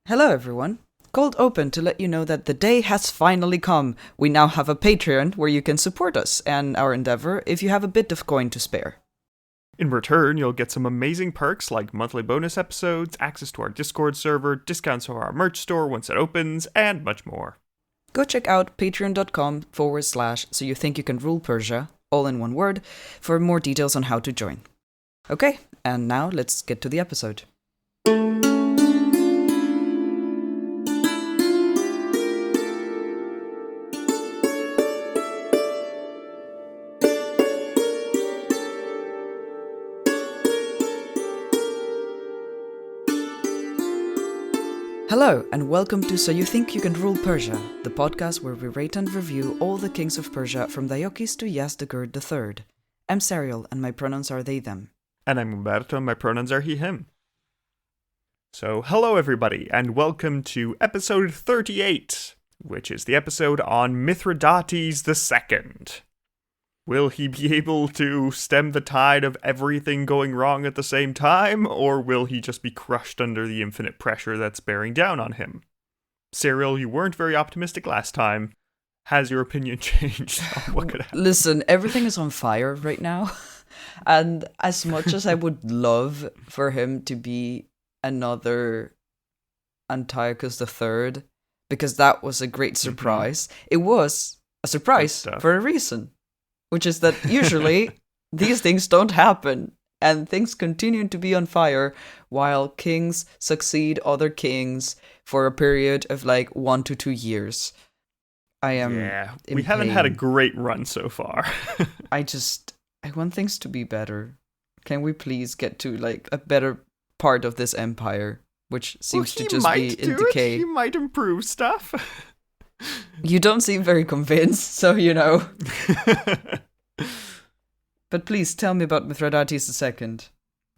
Hello everyone. Cold Open to let you know that the day has finally come. We now have a Patreon where you can support us and our endeavor if you have a bit of coin to spare. In return, you'll get some amazing perks like monthly bonus episodes, access to our Discord server, discounts on our merch store once it opens, and much more. Go check out patreon.com/so you think you can rule Persia, all in one word, for more details on how to join. Okay, and now let's get to the episode. Hello, and welcome to So You Think You Can Rule Persia, the podcast where we rate and review all the kings of Persia from Diocles to Yazdegerd III. I'm Serial, and my pronouns are they, them. And I'm Umberto, and my pronouns are he, him. So, hello everybody, and welcome to episode 38, which is the episode on Mithridates II. Will he be able to stem the tide of everything going wrong at the same time, or will he just be crushed under the infinite pressure that's bearing down on him? Serial, you weren't very optimistic last time. Has your opinion changed on what could happen? Listen, everything is on fire right now, and as much as I would love for him to be another Antiochus III, because that was a great surprise, it was a surprise for a reason. Which is that usually these things don't happen and things continue to be on fire while kings succeed other kings for a period of like 1 to 2 years. We haven't had a great run so far. I want things to be better. Can we please get to like a better part of this empire, which seems to just be in decay? He might improve stuff. You don't seem very convinced, so you know. But please tell me about Mithridates II.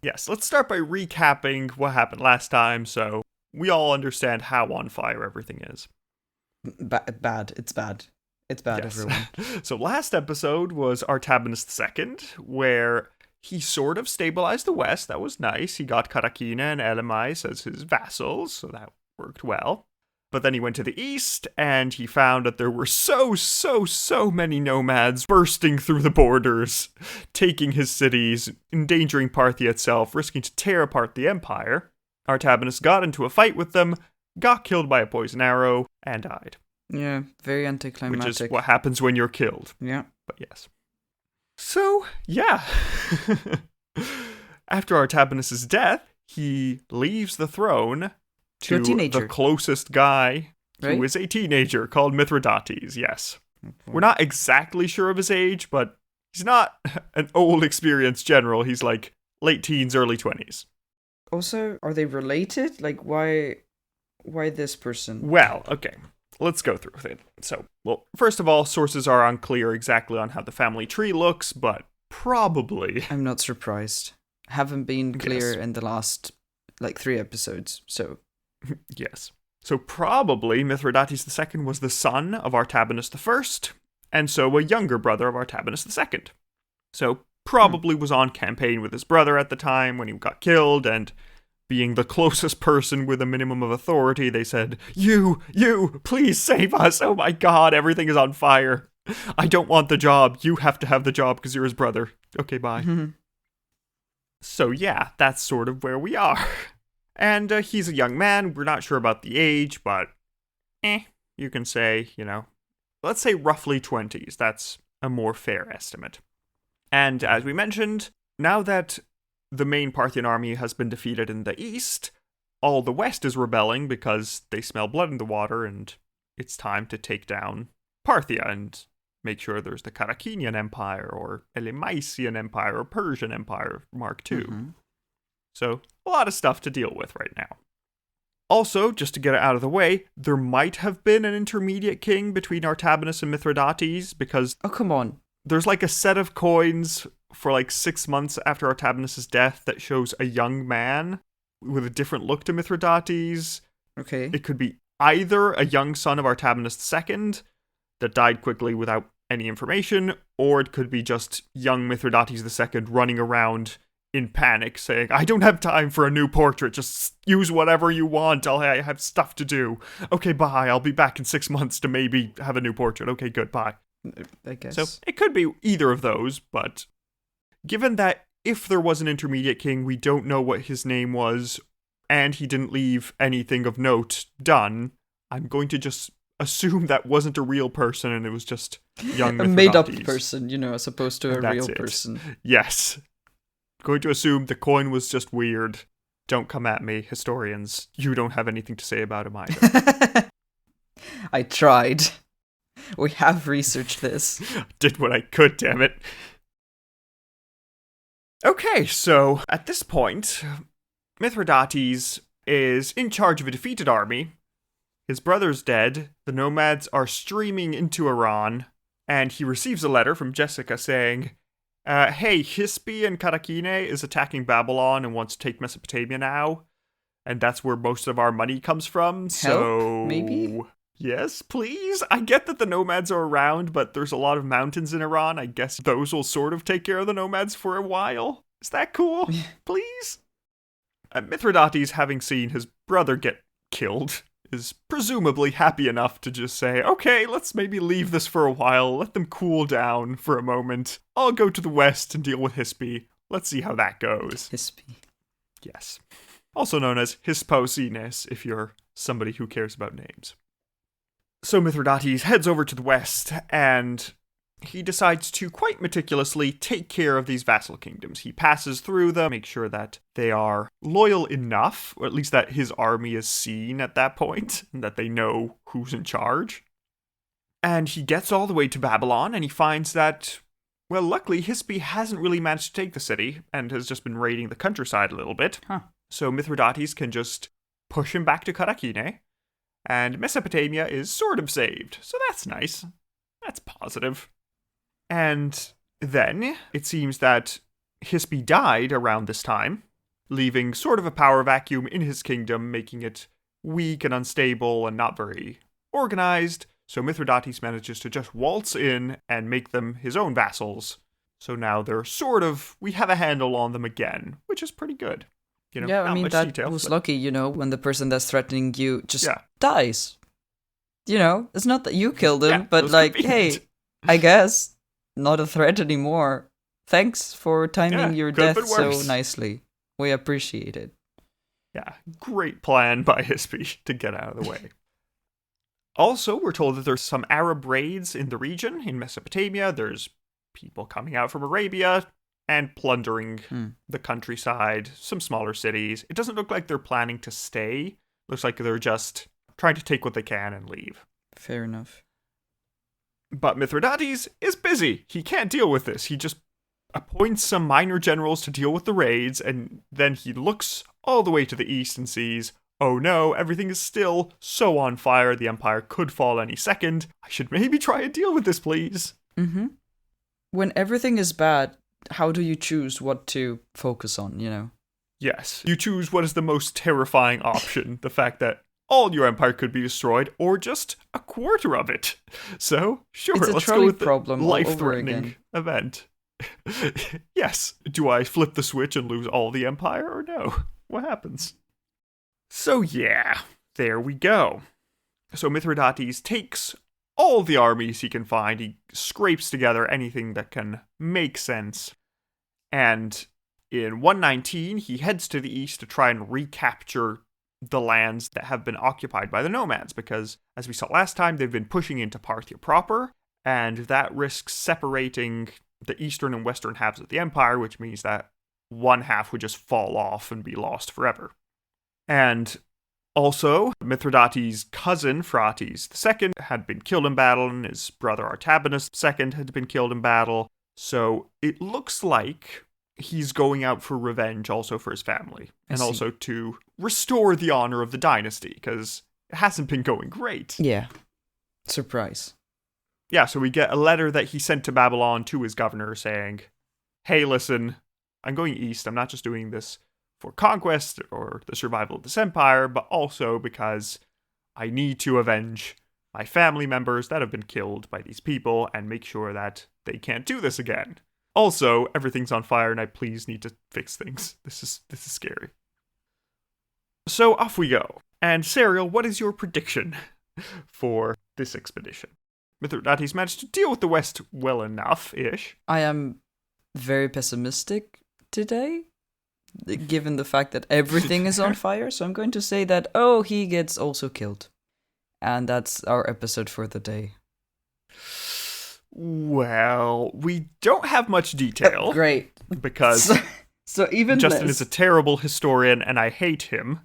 Yes, let's start by recapping what happened last time so we all understand how on fire everything is. Bad. It's bad. It's bad, yes. Everyone. So last episode was Artabanus II, where he sort of stabilized the west. That was nice. He got Karakina and Elymais as his vassals, so that worked well. But then he went to the east, and he found that there were so many nomads bursting through the borders, taking his cities, endangering Parthia itself, risking to tear apart the empire. Artabanus got into a fight with them, got killed by a poison arrow, and died. Yeah, very anticlimactic. Which is what happens when you're killed. Yeah. But yes. So, yeah. After Artabanus' death, he leaves the throne to the closest guy, right? Who is a teenager called Mithridates, yes. Okay. We're not exactly sure of his age, but he's not an old, experienced general. He's like late teens, early 20s. Also, are they related? Like, why this person? Well, okay. Let's go through it. So, first of all, sources are unclear exactly on how the family tree looks, but probably... I'm not surprised. Haven't been clear in the last, 3 episodes, so... Yes. So probably Mithridates II was the son of Artabanus I, and so a younger brother of Artabanus II. So probably was on campaign with his brother at the time when he got killed, and being the closest person with a minimum of authority, they said, You, please save us. Oh my god, everything is on fire. I don't want the job. You have to have the job because you're his brother. Okay, bye. Mm-hmm. So yeah, that's sort of where we are. And he's a young man. We're not sure about the age, but you can say, let's say roughly 20s. That's a more fair estimate. And as we mentioned, now that the main Parthian army has been defeated in the east, all the west is rebelling because they smell blood in the water, and it's time to take down Parthia and make sure there's the Karakinian Empire or Elymaisian Empire or Persian Empire Mark II. Mm-hmm. So, a lot of stuff to deal with right now. Also, just to get it out of the way, there might have been an intermediate king between Artabanus and Mithridates, because... Oh, come on. There's a set of coins for 6 months after Artabanus' death that shows a young man with a different look to Mithridates. Okay. It could be either a young son of Artabanus II that died quickly without any information, or it could be just young Mithridates II running around in panic, saying, I don't have time for a new portrait, just use whatever you want, I have stuff to do. Okay, bye, I'll be back in 6 months to maybe have a new portrait. Okay, good, bye. I guess. So it could be either of those, but given that if there was an intermediate king, we don't know what his name was, and he didn't leave anything of note done, I'm going to just assume that wasn't a real person and it was just young Mithridates. A made-up person, as opposed to a real it. person. Yes. Going to assume the coin was just weird. Don't come at me, historians. You don't have anything to say about him either. I tried. We have researched this. Did what I could, damn it. Okay, so at this point, Mithridates is in charge of a defeated army. His brother's dead. The nomads are streaming into Iran. And he receives a letter from Jessica saying, hey, Hispi and Karakine is attacking Babylon and wants to take Mesopotamia now. And that's where most of our money comes from. Help, maybe? Yes, please. I get that the nomads are around, but there's a lot of mountains in Iran. I guess those will sort of take care of the nomads for a while. Is that cool? Please? Mithridates, having seen his brother get killed, is presumably happy enough to just say, okay, let's maybe leave this for a while, let them cool down for a moment. I'll go to the west and deal with Hispi. Let's see how that goes. Hispi. Yes. Also known as Hisposines, if you're somebody who cares about names. So Mithridates heads over to the west, and he decides to quite meticulously take care of these vassal kingdoms. He passes through them, makes sure that they are loyal enough, or at least that his army is seen at that point, and that they know who's in charge. And he gets all the way to Babylon, and he finds that, well, luckily, Hispi hasn't really managed to take the city, and has just been raiding the countryside a little bit. So Mithridates can just push him back to Karakine, and Mesopotamia is sort of saved. So that's nice. That's positive. And then it seems that Hispi died around this time, leaving sort of a power vacuum in his kingdom, making it weak and unstable and not very organized. So Mithridates manages to just waltz in and make them his own vassals. So now they're we have a handle on them again, which is pretty good. Yeah, I mean, that was lucky, when the person that's threatening you just dies. It's not that you killed him, but hey, I guess, not a threat anymore. Thanks for timing your death so nicely. We appreciate it. Yeah, great plan by Hispi to get out of the way. Also, we're told that there's some Arab raids in the region, in Mesopotamia. There's people coming out from Arabia and plundering the countryside, some smaller cities. It doesn't look like they're planning to stay. Looks like they're just trying to take what they can and leave. Fair enough. But Mithridates is busy. He can't deal with this. He just appoints some minor generals to deal with the raids, and then he looks all the way to the east and sees, oh no, everything is still so on fire, the empire could fall any second. I should maybe try and deal with this, please. Mm-hmm. When everything is bad, how do you choose what to focus on, Yes, you choose what is the most terrifying option, the fact that all your empire could be destroyed, or just a quarter of it. So, sure, let's go with the life-threatening event. Yes, do I flip the switch and lose all the empire, or no? What happens? So yeah, there we go. So Mithridates takes all the armies he can find, he scrapes together anything that can make sense, and in 119, he heads to the east to try and recapture the lands that have been occupied by the nomads, because, as we saw last time, they've been pushing into Parthia proper, and that risks separating the eastern and western halves of the empire, which means that one half would just fall off and be lost forever. And also, Mithridates' cousin, Phraates II, had been killed in battle, and his brother Artabanus II had been killed in battle, so it looks like he's going out for revenge also for his family, and also to restore the honor of the dynasty, because it hasn't been going great. Yeah. Surprise. Yeah, so we get a letter that he sent to Babylon to his governor saying, hey, listen, I'm going east. I'm not just doing this for conquest or the survival of this empire, but also because I need to avenge my family members that have been killed by these people and make sure that they can't do this again. Also, everything's on fire and I please need to fix things. This is scary. So off we go. And Serial, what is your prediction for this expedition? Mithridates managed to deal with the West well enough-ish. I am very pessimistic today, given the fact that everything is on fire. So I'm going to say that, he gets also killed. And that's our episode for the day. Well, we don't have much detail. Great. Because so even Justin is a terrible historian and I hate him.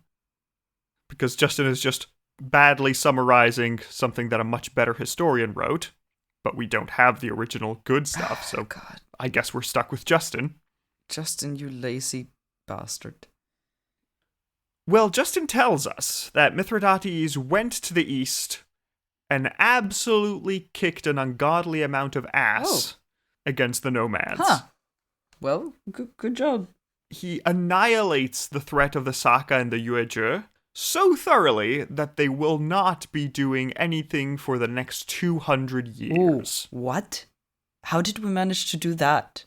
Because Justin is just badly summarizing something that a much better historian wrote. But we don't have the original good stuff, so God. I guess we're stuck with Justin. Justin, you lazy bastard. Well, Justin tells us that Mithridates went to the east and absolutely kicked an ungodly amount of ass against the nomads. Huh. Well, good job. He annihilates the threat of the Saka and the Yuezhi so thoroughly that they will not be doing anything for the next 200 years. Ooh, what? How did we manage to do that?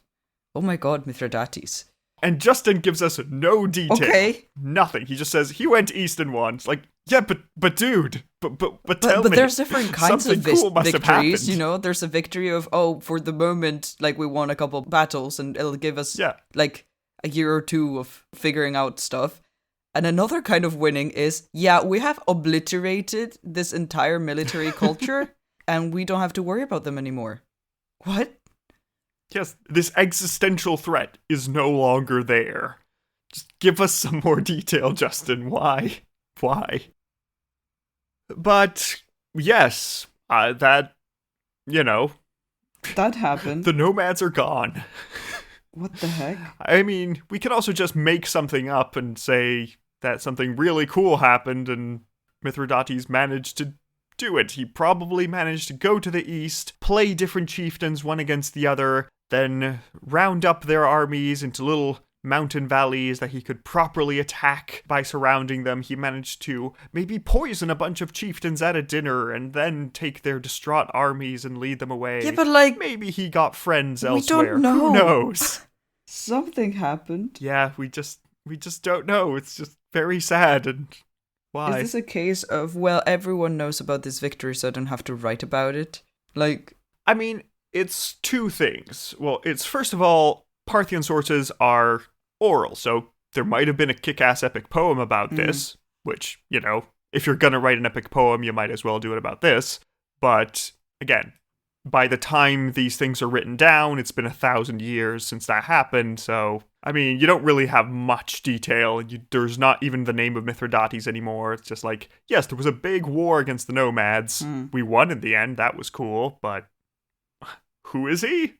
Oh my god, Mithridates. And Justin gives us no detail. Okay. Nothing. He just says he went east and won. It's like, yeah, but dude, but tell me. But there's different kinds of cool must have victories, happened. you know? There's a victory of, for the moment, like we won a couple battles and it'll give us like a year or two of figuring out stuff. And another kind of winning is, we have obliterated this entire military culture and we don't have to worry about them anymore. What? Yes, this existential threat is no longer there. Just give us some more detail, Justin. Why? But, yes, that happened. The nomads are gone. What the heck? I mean, we can also just make something up and say that something really cool happened and Mithridates managed to do it. He probably managed to go to the east, play different chieftains one against the other, then round up their armies into little mountain valleys that he could properly attack by surrounding them. He managed to maybe poison a bunch of chieftains at a dinner and then take their distraught armies and lead them away. Yeah, but like... Maybe he got friends elsewhere. We don't know. Who knows? Something happened. Yeah, we just don't know. It's just very sad. And why? Is this a case of, everyone knows about this victory, so I don't have to write about it? Like... I mean, it's two things. Well, it's first of all, Parthian sources are oral, so there might have been a kick-ass epic poem about this, which, if you're gonna write an epic poem, you might as well do it about this. But, again, by the time these things are written down, it's been 1,000 years since that happened, so, I mean, you don't really have much detail. There's not even the name of Mithridates anymore. It's just like, yes, there was a big war against the nomads. We won in the end, that was cool, but who is he?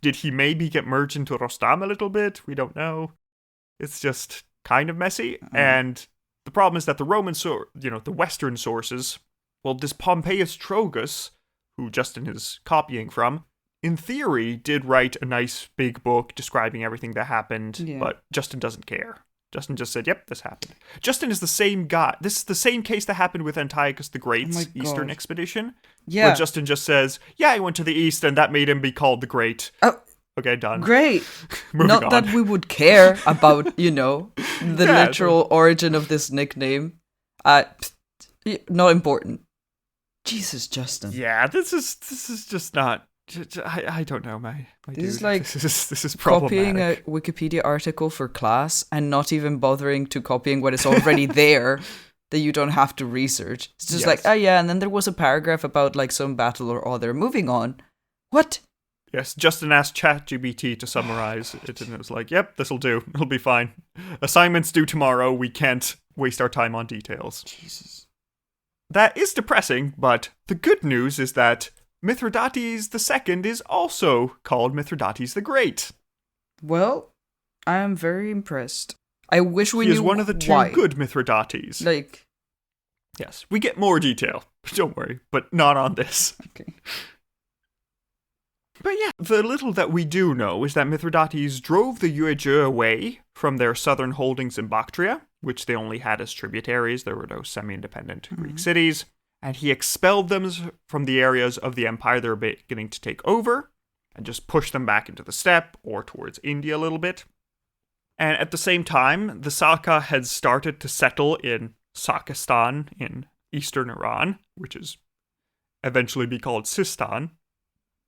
Did he maybe get merged into Rostam a little bit? We don't know. It's just kind of messy. And the problem is that the Roman, the Western sources, this Pompeius Trogus, who Justin is copying from, in theory did write a nice big book describing everything that happened, but Justin doesn't care. Justin just said, yep, this happened. Justin is the same guy. This is the same case that happened with Antiochus the Great's Eastern expedition. Yeah. Where Justin just says, he went to the East and that made him be called the Great. Oh. Okay, done. Great. Not on. That we would care about, the literal origin of this nickname. Not important. Jesus, Justin. Yeah, this is just not... I don't know, my this dude. Is like this is problematic. Copying a Wikipedia article for class and not even bothering to copying what is already there that you don't have to research. It's just like, and then there was a paragraph about like some battle or other. Moving on. What? Yes, Justin asked ChatGPT to summarize it, and it was like, yep, this'll do. It'll be fine. Assignments due tomorrow. We can't waste our time on details. Jesus. That is depressing, but the good news is that Mithridates II is also called Mithridates the Great. Well, I am very impressed. I wish we knew why. He is one of the two good Mithridates. Yes, we get more detail. Don't worry, but not on this. Okay. But yeah, the little that we do know is that Mithridates drove the Yuezhi away from their southern holdings in Bactria, which they only had as tributaries. There were no semi-independent Greek cities. And he expelled them from the areas of the empire they were beginning to take over. and just push them back into the steppe or towards India a little bit. And at the same time, the Saka had started to settle in Sakistan in eastern Iran, which is eventually be called Sistan.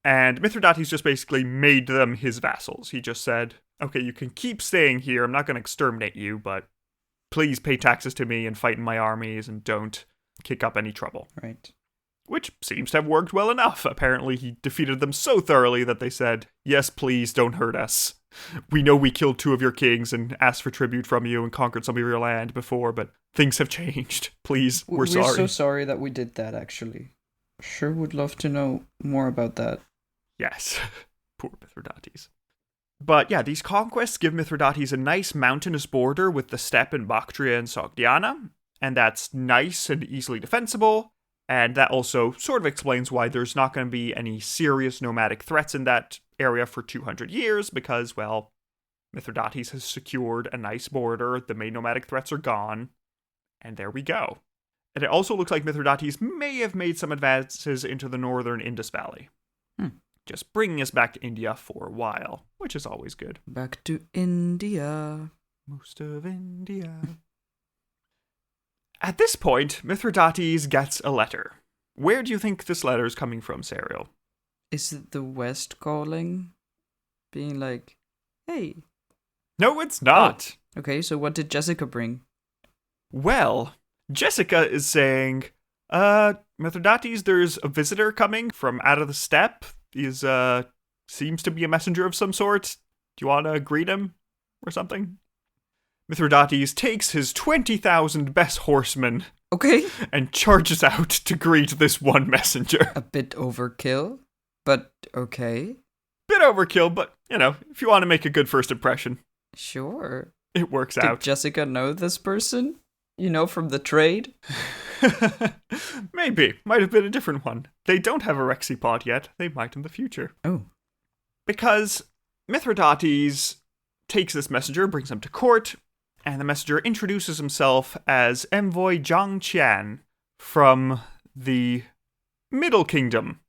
And Mithridates just basically made them his vassals. He just said, okay, you can keep staying here. I'm not going to exterminate you, but please pay taxes to me and fight in my armies and don't kick up any trouble. Right. Which seems to have worked well enough. Apparently he defeated them so thoroughly that they said, yes, please, don't hurt us. We know we killed 2 of your kings and asked for tribute from you and conquered some of your land before, but things have changed. Please, we're sorry. We're so sorry that we did that, actually. Sure would love to know more about that. Yes. Poor Mithridates. But yeah, these conquests give Mithridates a nice mountainous border with the steppe in Bactria and Sogdiana, and that's nice and easily defensible. And that also sort of explains why there's not going to be any serious nomadic threats in that area for 200 years, because, well, Mithridates has secured a nice border, the main nomadic threats are gone, and there we go. And it also looks like Mithridates may have made some advances into the northern Indus Valley. Just bringing us back to India for a while, which is always good. Back to India. Most of India. At this point, Mithridates gets a letter. Where do you think this letter is coming from, Serial? Is it the West calling? Being like, hey. No, it's not. Oh. Okay, so what did Jessica bring? Well, Jessica is saying, Mithridates, there's a visitor coming from out of the steppe. He's, seems to be a messenger of some sort. Do you want to greet him or something? Mithridates takes his 20,000 best horsemen and charges out to greet this one messenger. A bit overkill, but okay. Bit overkill, but, if you want to make a good first impression. Sure. It works out. Did Jessica know this person? From the trade? Maybe. Might have been a different one. They don't have a Rexipod yet. They might in the future. Oh. Because Mithridates takes this messenger, brings him to court, and the messenger introduces himself as Envoy Zhang Qian from the Middle Kingdom.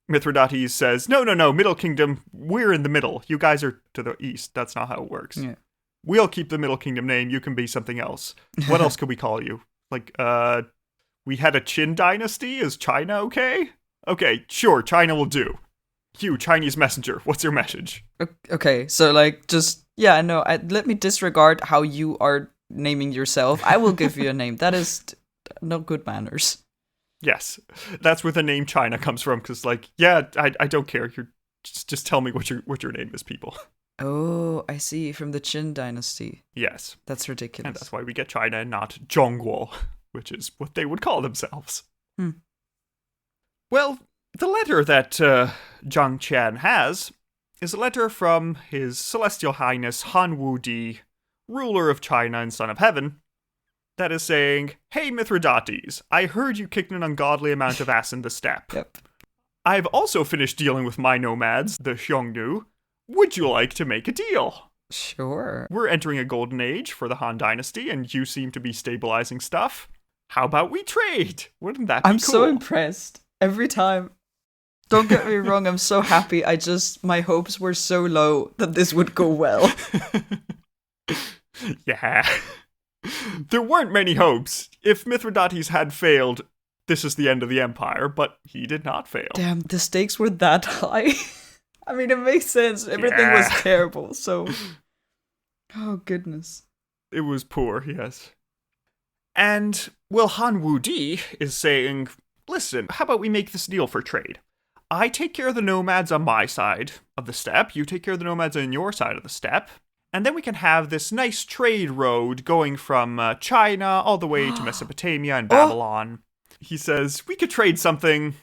Mithridates says, no, Middle Kingdom, we're in the middle. You guys are to the east. That's not how it works. Yeah. We'll keep the Middle Kingdom name. You can be something else. What else could we call you? We had a Qin dynasty. Is China okay? Okay, sure, China will do. You, Chinese messenger, what's your message? Okay, so let me disregard how you are naming yourself. I will give you a name. That is not good manners. Yes, that's where the name China comes from, because, I don't care. You're just tell me what your name is, people. Oh, I see, from the Qin dynasty. Yes. That's ridiculous. And that's why we get China and not Zhongguo, which is what they would call themselves. Well, the letter that Zhang Qian has is a letter from His Celestial Highness Han Wudi, ruler of China and son of heaven, that is saying, hey Mithridates, I heard you kicked an ungodly amount of ass in the steppe. Yep. I've also finished dealing with my nomads, the Xiongnu. Would you like to make a deal? Sure. We're entering a golden age for the Han Dynasty, and you seem to be stabilizing stuff. How about we trade? Wouldn't that be cool? I'm so impressed. Every time. Don't get me wrong, I'm so happy. My hopes were so low that this would go well. Yeah. There weren't many hopes. If Mithridates had failed, this is the end of the empire, but he did not fail. Damn, the stakes were that high. I mean, it makes sense. Everything was terrible, so... Oh, goodness. It was poor, yes. And, well, Han Wudi is saying, listen, how about we make this deal for trade? I take care of the nomads on my side of the steppe, you take care of the nomads on your side of the steppe, and then we can have this nice trade road going from China all the way to Mesopotamia and Babylon. He says, we could trade something,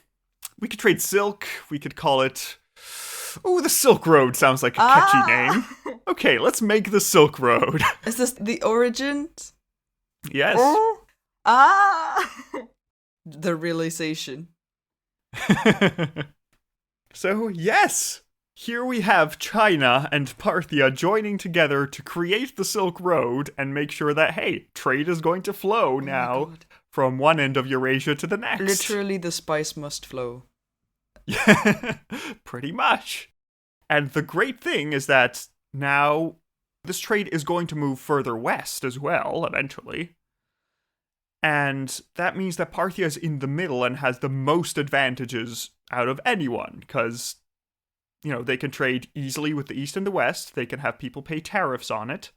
we could trade silk, we could call it... Oh, the Silk Road sounds like a catchy name. Okay, let's make the Silk Road. Is this the origin? Yes. The realization. So, yes. Here we have China and Parthia joining together to create the Silk Road and make sure that, hey, trade is going to flow now from one end of Eurasia to the next. Literally, the spice must flow. Yeah, pretty much. And the great thing is that now this trade is going to move further west as well, eventually. And that means that Parthia is in the middle and has the most advantages out of anyone, because, they can trade easily with the east and the west. They can have people pay tariffs on it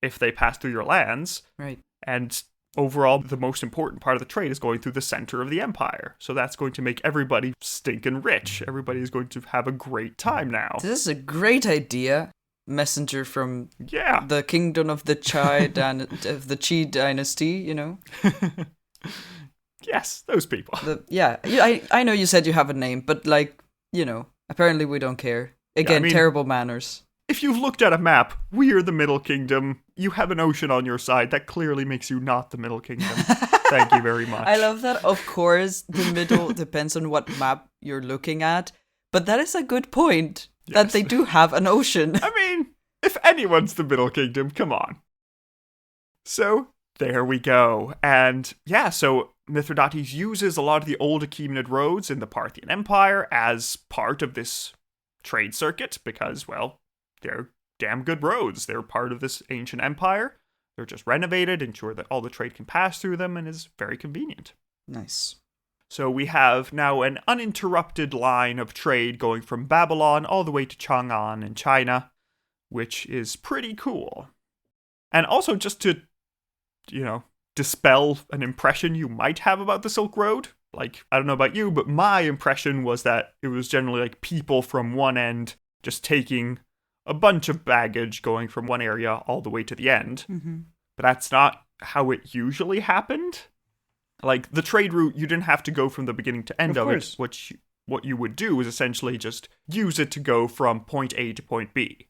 if they pass through your lands. Right. And overall, the most important part of the trade is going through the center of the empire. So that's going to make everybody stinking rich. Everybody is going to have a great time now. This is a great idea. Messenger from the kingdom of the of the Qi dynasty, Yes, those people. I know you said you have a name, but apparently we don't care. Again, terrible manners. If you've looked at a map, we're the Middle Kingdom. You have an ocean on your side. That clearly makes you not the Middle Kingdom. Thank you very much. I love that. Of course, the middle depends on what map you're looking at, but that is a good point. Yes. That they do have an ocean. If anyone's the Middle Kingdom, come on. So, there we go. And so Mithridates uses a lot of the old Achaemenid roads in the Parthian Empire as part of this trade circuit because, they're damn good roads. They're part of this ancient empire. They're just renovated, ensure that all the trade can pass through them, and is very convenient. Nice. So we have now an uninterrupted line of trade going from Babylon all the way to Chang'an in China, which is pretty cool. And also just to, dispel an impression you might have about the Silk Road. I don't know about you, but my impression was that it was generally people from one end just taking a bunch of baggage going from one area all the way to the end. Mm-hmm. But that's not how it usually happened. The trade route, you didn't have to go from the beginning to end of it. What you would do is essentially just use it to go from point A to point B.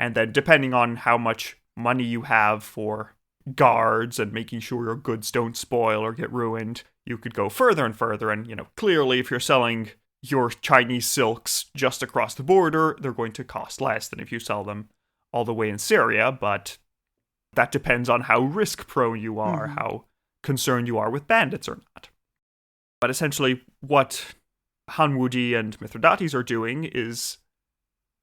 And then depending on how much money you have for guards and making sure your goods don't spoil or get ruined, you could go further and further. And, clearly if you're selling your Chinese silks just across the border, they're going to cost less than if you sell them all the way in Syria. But that depends on how risk-prone you are, how concerned you are with bandits or not. But essentially what Han Wudi and Mithridates are doing is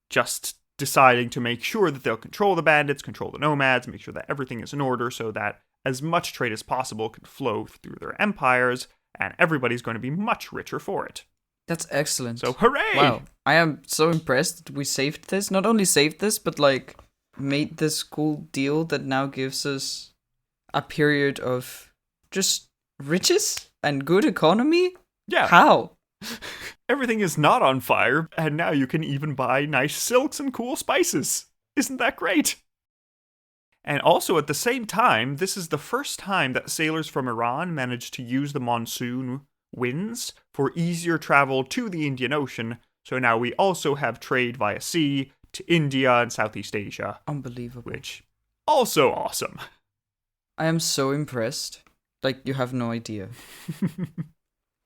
just deciding to make sure that they'll control the bandits, control the nomads, make sure that everything is in order so that as much trade as possible can flow through their empires, and everybody's going to be much richer for it. That's excellent. So hooray! Wow, I am so impressed that we saved this. Not only saved this, but made this cool deal that now gives us a period of just riches and good economy. Yeah. How? Everything is not on fire, and now you can even buy nice silks and cool spices. Isn't that great? And also at the same time, this is the first time that sailors from Iran managed to use the monsoon winds for easier travel to the Indian Ocean. So now we also have trade via sea to India and Southeast Asia. Unbelievable. Which, also awesome. I am so impressed. You have no idea.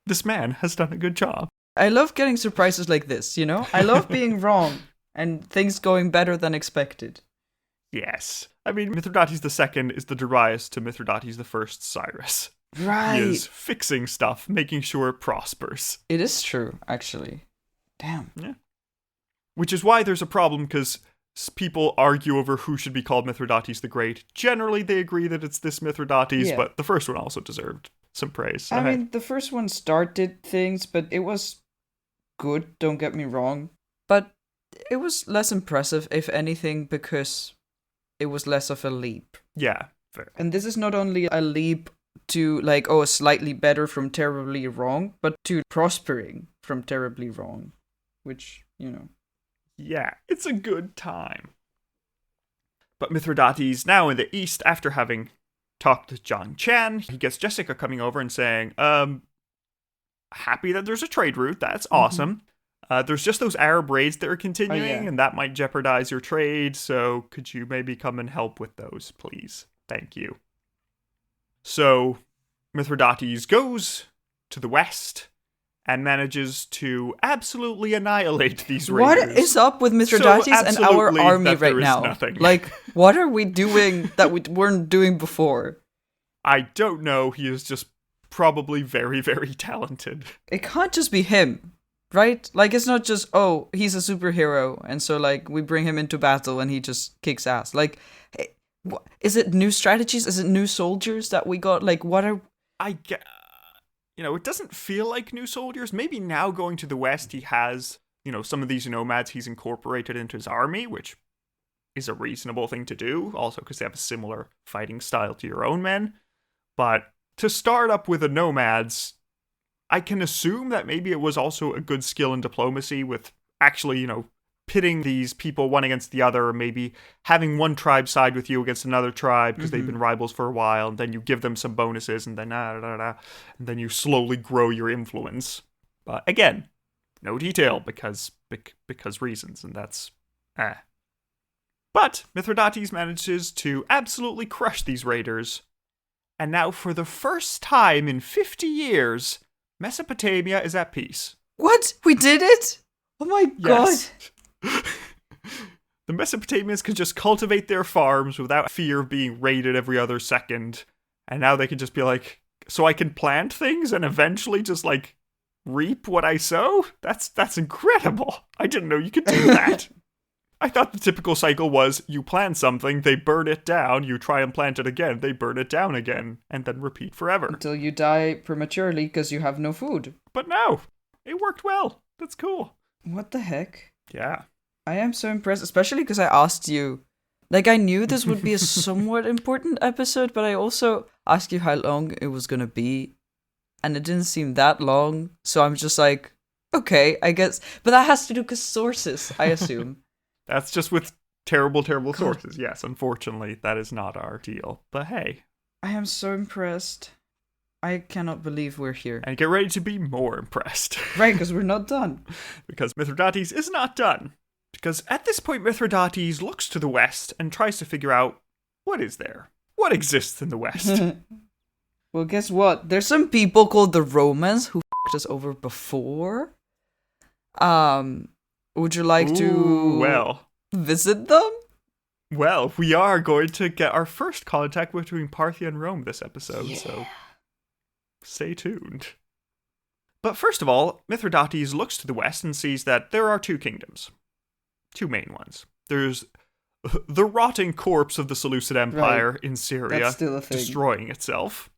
This man has done a good job. I love getting surprises like this, I love being wrong and things going better than expected. Yes. Mithridates II is the Darius to Mithridates I Cyrus. Right. He is fixing stuff, making sure it prospers. It is true, actually. Damn. Yeah. Which is why there's a problem, because people argue over who should be called Mithridates the Great. Generally, they agree that it's this Mithridates, but the first one also deserved some praise. The first one started things, but it was good, don't get me wrong. But it was less impressive, if anything, because it was less of a leap. Yeah, fair. And this is not only a leap to, slightly better from terribly wrong, but to prospering from terribly wrong. Which, Yeah, it's a good time. But Mithridates, now in the east, after having talked to John Chen, he gets Jessica coming over and saying, happy that there's a trade route, that's awesome. There's just those Arab raids that are continuing, and that might jeopardize your trade, so could you maybe come and help with those, please? Thank you. So, Mithridates goes to the west and manages to absolutely annihilate these raiders. What is up with Mithridates and our army right now? Nothing. What are we doing that we weren't doing before? I don't know. He is just probably very, very talented. It can't just be him, right? Like, it's not just, oh, he's a superhero, and so, like, we bring him into battle and he just kicks ass. Like, is it new strategies? Is it new soldiers that we got? Like, what are... I get, it doesn't feel like new soldiers. Maybe now going to the west, he has, some of these nomads he's incorporated into his army, which is a reasonable thing to do, also because they have a similar fighting style to your own men. But to start up with the nomads, I can assume that maybe it was also a good skill in diplomacy with actually, pitting these people one against the other, or maybe having one tribe side with you against another tribe because they've been rivals for a while, and then you give them some bonuses, and then and then you slowly grow your influence. But again, no detail because reasons, and that's But Mithridates manages to absolutely crush these raiders, and now for the first time in 50 years, Mesopotamia is at peace. What? We did it? Oh my god. The Mesopotamians could just cultivate their farms without fear of being raided every other second. And now they can just be like, so I can plant things and eventually just like reap what I sow? That's incredible. I didn't know you could do that. I thought the typical cycle was you plant something, they burn it down, you try and plant it again, they burn it down again, and then repeat forever. Until you die prematurely because you have no food. But no, it worked well. That's cool. What the heck? Yeah. I am so impressed, especially because I asked you. Like, I knew this would be a somewhat important episode, but I also asked you how long it was going to be, and it didn't seem that long, so I'm just like, okay, I guess. But that has to do with sources, I assume. That's just with terrible sources. Yes, unfortunately, that is not our deal. But hey. I am so impressed. I cannot believe we're here. And get ready to be more impressed. Right, because we're not done. Because Mithridates is not done. Because at this point, Mithridates looks to the west and tries to figure out, what is there? What exists in the west? Well, guess what? There's some people called the Romans who f***ed us over before. Would you like to visit them? Well, we are going to get our first contact between Parthia and Rome this episode, so stay tuned. But first of all, Mithridates looks to the west and sees that there are two kingdoms. Two main ones. There's the rotting corpse of the Seleucid Empire in Syria. That's still a thing. Destroying itself.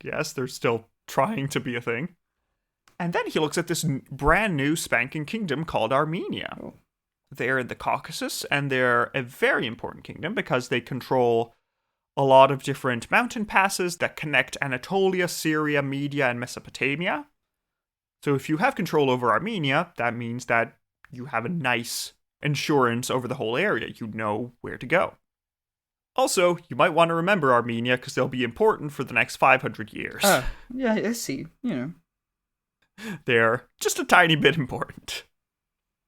Yes, they're still trying to be a thing. And then he looks at this brand new spanking kingdom called Armenia. Oh. They're in the Caucasus, and they're a very important kingdom because they control a lot of different mountain passes that connect Anatolia, Syria, Media, and Mesopotamia. So if you have control over Armenia, that means that you have a nice insurance over the whole area. You know where to go. Also, you might want to remember Armenia because they'll be important for the next 500 years. Yeah, I see. They're just a tiny bit important.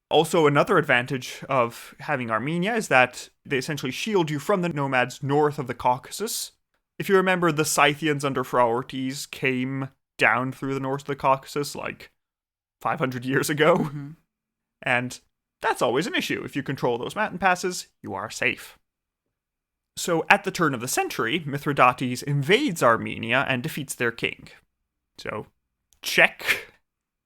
Also, another advantage of having Armenia is that they essentially shield you from the nomads north of the Caucasus. If you remember, the Scythians under Phraates came down through the north of the Caucasus like 500 years ago. Mm-hmm. And that's always an issue. If you control those mountain passes, you are safe. So at the turn of the century, Mithridates invades Armenia and defeats their king. So, check.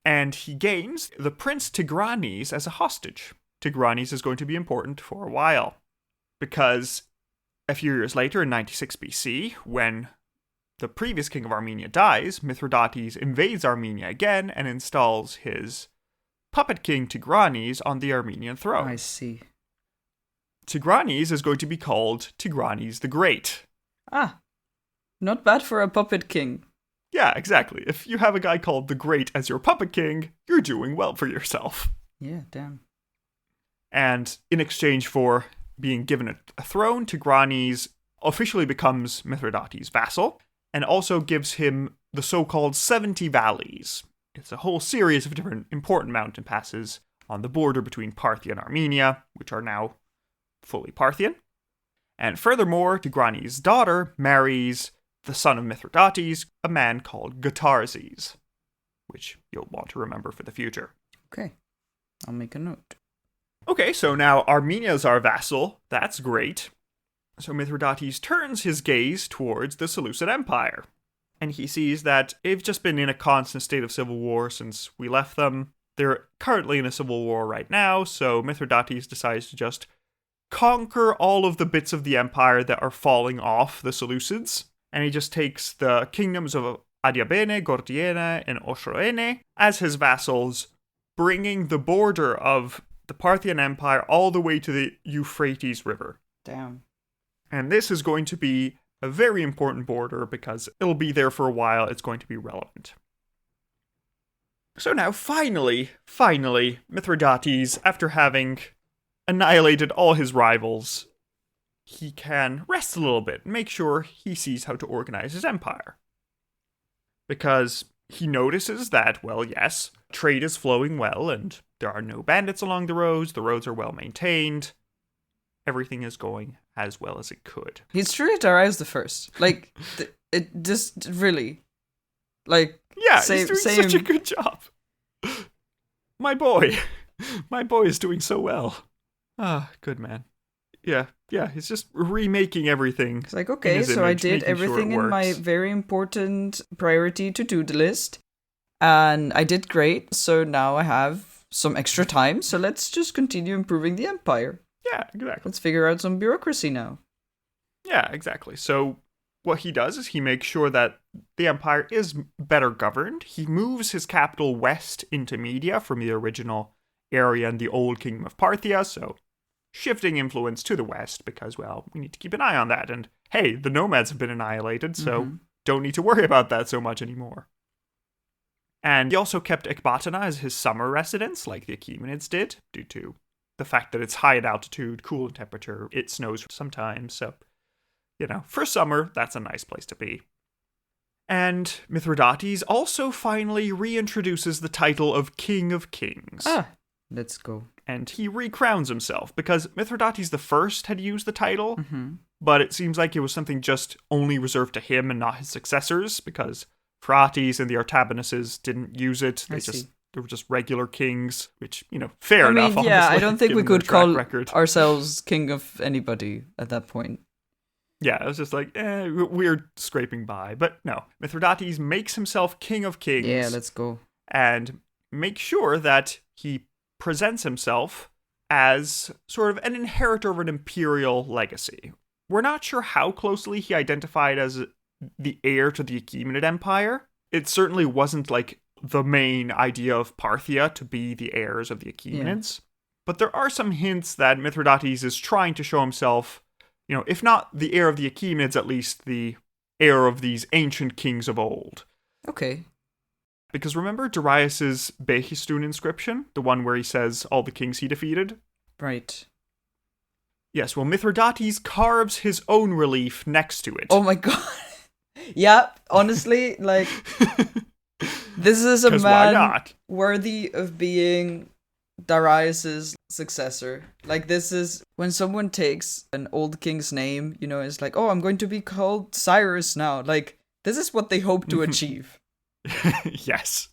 And he gains the Prince Tigranes as a hostage. Tigranes is going to be important for a while. Because a few years later, in 96 BC, when the previous king of Armenia dies, Mithridates invades Armenia again and installs his puppet king Tigranes on the Armenian throne. I see. Tigranes is going to be called Mithridates the Great. Ah, not bad for a puppet king. Yeah, exactly. If you have a guy called the Great as your puppet king, you're doing well for yourself. Yeah, damn. And in exchange for being given a throne, Tigranes officially becomes Mithridates' vassal, and also gives him the so-called 70 Valleys. It's a whole series of different important mountain passes on the border between Parthia and Armenia, which are now fully Parthian. And furthermore, Tigranes' daughter marries the son of Mithridates, a man called Gotarzes, which you'll want to remember for the future. Okay, I'll make a note. Okay, so now Armenia is our vassal. That's great. So Mithridates turns his gaze towards the Seleucid Empire. And he sees that they've just been in a constant state of civil war since we left them. They're currently in a civil war right now, so Mithridates decides to just conquer all of the bits of the empire that are falling off the Seleucids, and he just takes the kingdoms of Adiabene, Gordiene, and Osroene as his vassals, bringing the border of the Parthian Empire all the way to the Euphrates River. Damn. And this is going to be a very important border because it'll be there for a while. It's going to be relevant. So now, finally, Mithridates, after having annihilated all his rivals, he can rest a little bit and make sure he sees how to organize his empire. Because he notices that, well, yes, trade is flowing well and there are no bandits along the roads are well maintained, everything is going as well as it could. He's truly Darius the First. Like, it just really, like, yeah, he's doing such a good job. My boy is doing so well. Ah, good man. Yeah, he's just remaking everything. It's like, okay, so I did everything in my very important priority to-do list, and I did great, so now I have some extra time, so let's just continue improving the empire. Yeah, exactly. Let's figure out some bureaucracy now. Yeah, exactly. So what he does is he makes sure that the empire is better governed. He moves his capital west into Media from the original area in the old kingdom of Parthia, so shifting influence to the west because, well, we need to keep an eye on that. And hey, the nomads have been annihilated, so don't need to worry about that so much anymore. And he also kept Ecbatana as his summer residence, like the Achaemenids did, due to the fact that it's high in altitude, cool in temperature, it snows sometimes, so, you know, for summer, that's a nice place to be. And Mithridates also finally reintroduces the title of King of Kings. Ah, let's go. And he recrowns himself, because Mithridates I had used the title, but it seems like it was something just only reserved to him and not his successors, because Phraates and the Artabanuses didn't use it. They were just regular kings, which, you know, fair enough. Yeah, I don't think we could call ourselves king of anybody at that point. Yeah, it was just like, we're scraping by. But no, Mithridates makes himself king of kings. Yeah, let's go. And make sure that he presents himself as sort of an inheritor of an imperial legacy. We're not sure how closely he identified as the heir to the Achaemenid Empire. It certainly wasn't like the main idea of Parthia to be the heirs of the Achaemenids. Yeah. But there are some hints that Mithridates is trying to show himself, you know, if not the heir of the Achaemenids, at least the heir of these ancient kings of old. Okay. Because remember Darius's Behistun inscription? The one where he says all the kings he defeated? Right. Yes, well, Mithridates carves his own relief next to it. Oh my god. Yeah, honestly, like, this is a man worthy of being Darius's successor. Like, this is when someone takes an old king's name, you know, it's like, oh, I'm going to be called Cyrus now. Like, this is what they hope to achieve. Yes.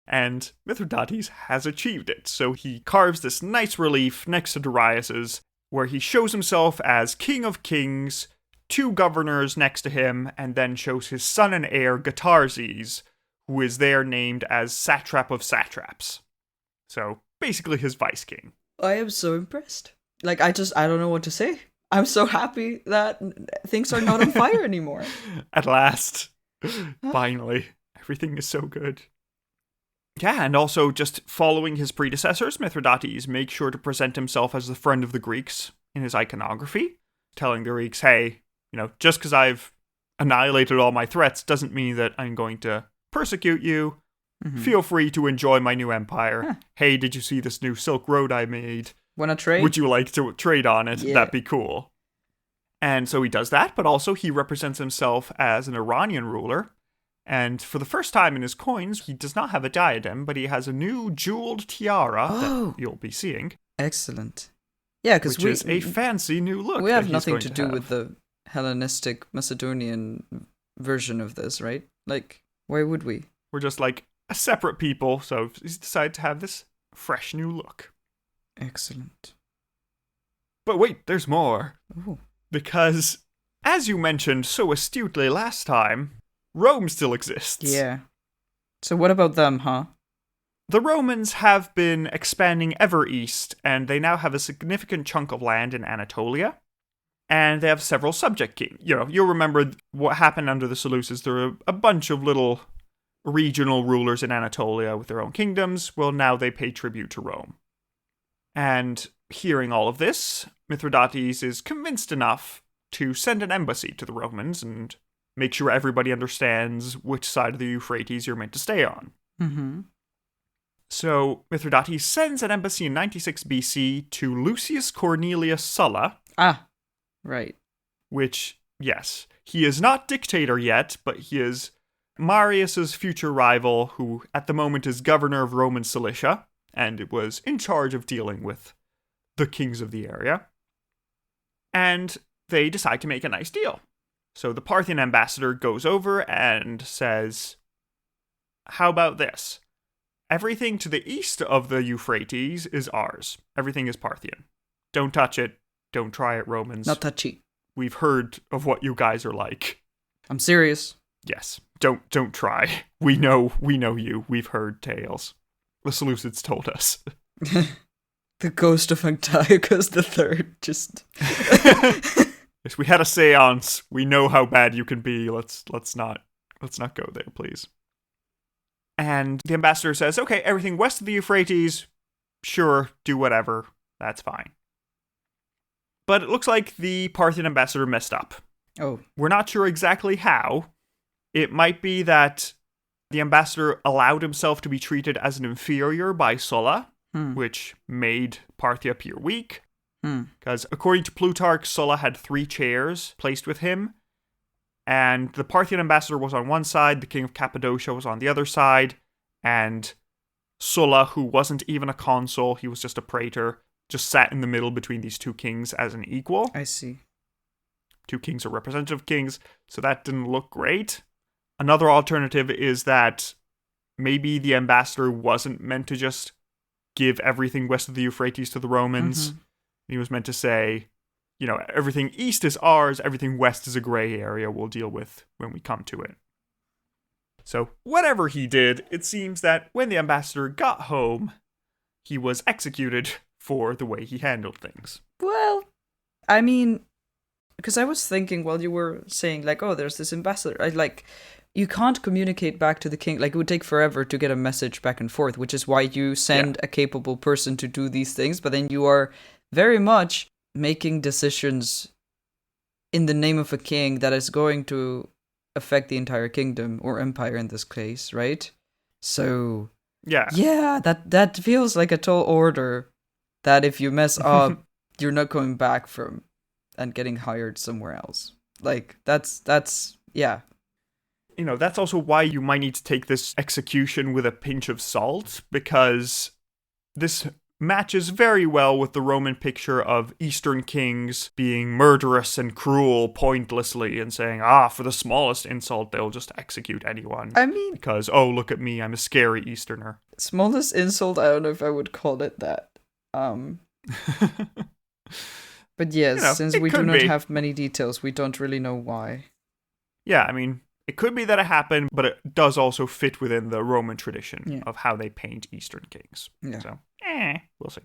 And Mithridates has achieved it. So he carves this nice relief next to Darius's, where he shows himself as King of Kings, 2 governors next to him, and then shows his son and heir, Gatarzes, who is there named as Satrap of Satraps. So, basically his vice king. I am so impressed. Like, I don't know what to say. I'm so happy that things are not on fire anymore. At last. Finally. Everything is so good. Yeah, and also just following his predecessors, Mithridates makes sure to present himself as the friend of the Greeks in his iconography, telling the Greeks, hey, you know, just because I've annihilated all my threats doesn't mean that I'm going to persecute you. Feel free to enjoy my new empire. Huh. Hey, did you see this new Silk Road I made? Wanna trade? Would you like to trade on it? Yeah. That'd be cool. And so he does that, but also he represents himself as an Iranian ruler. And for the first time in his coins, he does not have a diadem, but he has a new jeweled tiara that you'll be seeing. Excellent. Yeah, because which is a fancy new look. We have nothing to do with the Hellenistic Macedonian version of this, right? Like, why would we? We're just like a separate people, so he's decided to have this fresh new look. Excellent. But wait, there's more. Ooh. Because, as you mentioned so astutely last time, Rome still exists. Yeah. So what about them, huh? the Romans have been expanding ever east, and they now have a significant chunk of land in Anatolia. And they have several subject kings. You'll remember what happened under the Seleucids. There were a bunch of little regional rulers in Anatolia with their own kingdoms. Well, now they pay tribute to Rome. And hearing all of this, Mithridates is convinced enough to send an embassy to the Romans and make sure everybody understands which side of the Euphrates you're meant to stay on. Mm-hmm. So Mithridates sends an embassy in 96 BC to Lucius Cornelius Sulla. Ah, right. Which, yes, he is not dictator yet, but he is Marius's future rival, who at the moment is governor of Roman Cilicia, and was in charge of dealing with the kings of the area. And they decide to make a nice deal. So the Parthian ambassador goes over and says, how about this? Everything to the east of the Euphrates is ours. Everything is Parthian. Don't touch it. Don't try it, Romans. Not touchy. We've heard of what you guys are like. I'm serious. Yes. Don't try. We know you. We've heard tales. The Seleucids told us. The ghost of Antiochus III just... Yes, we had a seance. We know how bad you can be. Let's not go there, please. And the ambassador says, okay, everything west of the Euphrates, sure, do whatever. That's fine. But it looks like the Parthian ambassador messed up. Oh. We're not sure exactly how. It might be that the ambassador allowed himself to be treated as an inferior by Sulla, which made Parthia appear weak. Because according to Plutarch, Sulla had 3 chairs placed with him, and the Parthian ambassador was on one side, the king of Cappadocia was on the other side, and Sulla, who wasn't even a consul, he was just a praetor, just sat in the middle between these 2 kings as an equal. I see. 2 kings are representative kings, so that didn't look great. Another alternative is that maybe the ambassador wasn't meant to just give everything west of the Euphrates to the Romans. Mm-hmm. He was meant to say, everything east is ours, everything west is a gray area we'll deal with when we come to it. So, whatever he did, it seems that when the ambassador got home, he was executed for the way he handled things. Well, I mean, because I was thinking while you were saying, there's this ambassador, you can't communicate back to the king. It would take forever to get a message back and forth, which is why you send a capable person to do these things, but then you are very much making decisions in the name of a king that is going to affect the entire kingdom, or empire in this case, right? So, yeah, that feels like a tall order that if you mess up, you're not going back from and getting hired somewhere else. That's yeah. That's also why you might need to take this execution with a pinch of salt, because this matches very well with the Roman picture of Eastern kings being murderous and cruel pointlessly and saying, for the smallest insult, they'll just execute anyone. I mean... Because, look at me, I'm a scary Easterner. Smallest insult, I don't know if I would call it that. But yes, since we do not have many details, we don't really know why. Yeah, I mean, it could be that it happened, but it does also fit within the Roman tradition of how they paint Eastern kings. Yeah. So, we'll see.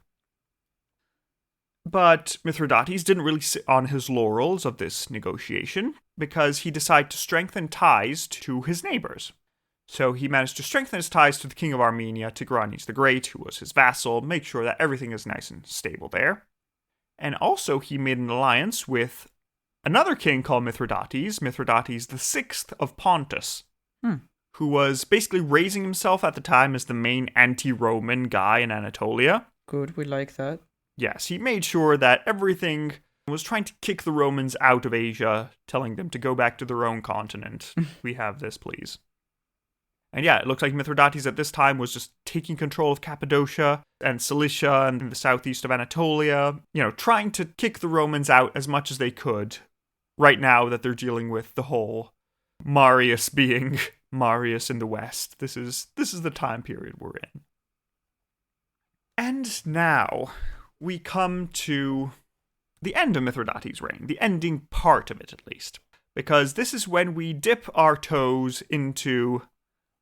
But Mithridates didn't really sit on his laurels of this negotiation, because he decided to strengthen ties to his neighbors. So he managed to strengthen his ties to the king of Armenia, Mithridates the Great, who was his vassal, make sure that everything is nice and stable there. And also he made an alliance with another king called Mithridates VI of Pontus, who was basically raising himself at the time as the main anti-Roman guy in Anatolia. Good, we like that. Yes, he made sure that everything was trying to kick the Romans out of Asia, telling them to go back to their own continent. We have this, please. And yeah, it looks like Mithridates at this time was just taking control of Cappadocia and Cilicia and the southeast of Anatolia, trying to kick the Romans out as much as they could, right now that they're dealing with the whole Marius being Marius in the West. This is the time period we're in. And now we come to the end of Mithridates' reign, the ending part of it at least, because this is when we dip our toes into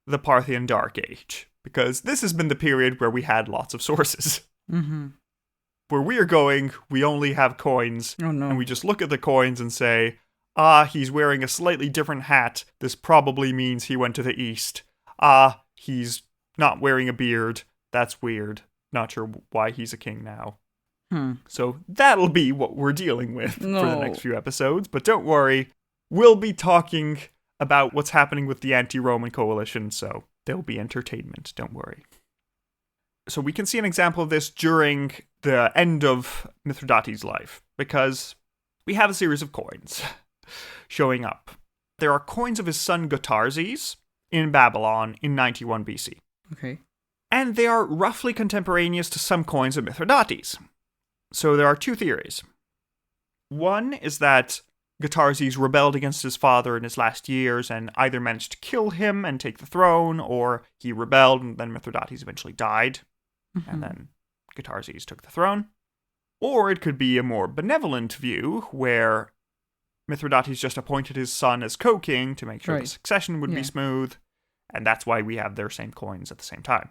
the Parthian Dark Age, because this has been the period where we had lots of sources. Mm-hmm. Where we are going, we only have coins, Oh no. and we just look at the coins and say, he's wearing a slightly different hat. This probably means he went to the east. He's not wearing a beard. That's weird. Not sure why he's a king now. So that'll be what we're dealing with for the next few episodes. But don't worry, we'll be talking about what's happening with the anti-Roman coalition, so there'll be entertainment. Don't worry. So we can see an example of this during the end of Mithridates' life, because we have a series of coins showing up. There are coins of his son Gotarzes in Babylon in 91 BC. Okay. And they are roughly contemporaneous to some coins of Mithridates. So there are two theories. One is that Gotarzes rebelled against his father in his last years and either managed to kill him and take the throne, or he rebelled and then Mithridates eventually died, and then Gotarzes took the throne. Or it could be a more benevolent view, where Mithridates just appointed his son as co-king to make sure the succession would be smooth, and that's why we have their same coins at the same time.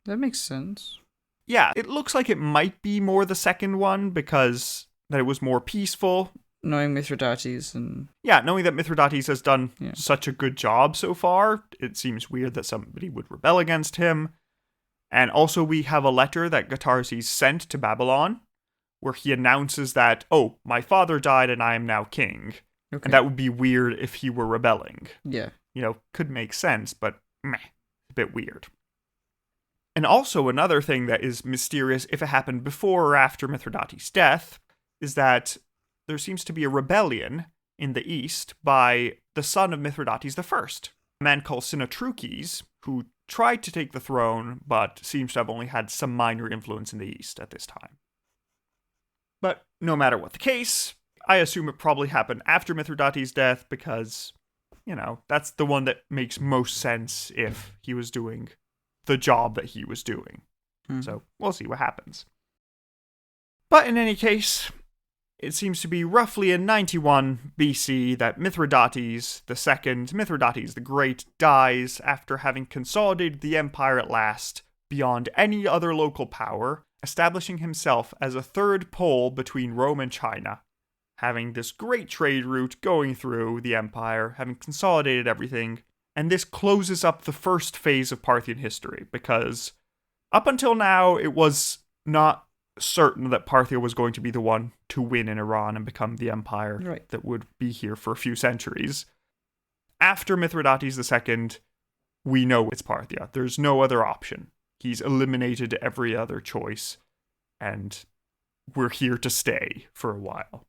That makes sense. Yeah, it looks like it might be more the second one, because that it was more peaceful. Knowing Mithridates and... Yeah, knowing that Mithridates has done such a good job so far, it seems weird that somebody would rebel against him. And also we have a letter that Gotarzes sent to Babylon, where he announces that, my father died and I am now king. Okay. And that would be weird if he were rebelling. Yeah. Could make sense, but a bit weird. And also another thing that is mysterious, if it happened before or after Mithridates' death, is that there seems to be a rebellion in the east by the son of Mithridates I, a man called Sinatrukes, who tried to take the throne, but seems to have only had some minor influence in the east at this time. But no matter what the case, I assume it probably happened after Mithridates' death, because, that's the one that makes most sense if he was doing the job that he was doing. So we'll see what happens. But in any case, it seems to be roughly in 91 BC that Mithridates II, Mithridates the Great, dies after having consolidated the empire at last beyond any other local power, establishing himself as a third pole between Rome and China, having this great trade route going through the empire, having consolidated everything. And this closes up the first phase of Parthian history, because up until now, it was not certain that Parthia was going to be the one to win in Iran and become the empire that would be here for a few centuries. After Mithridates II, we know it's Parthia. There's no other option. He's eliminated every other choice, and we're here to stay for a while.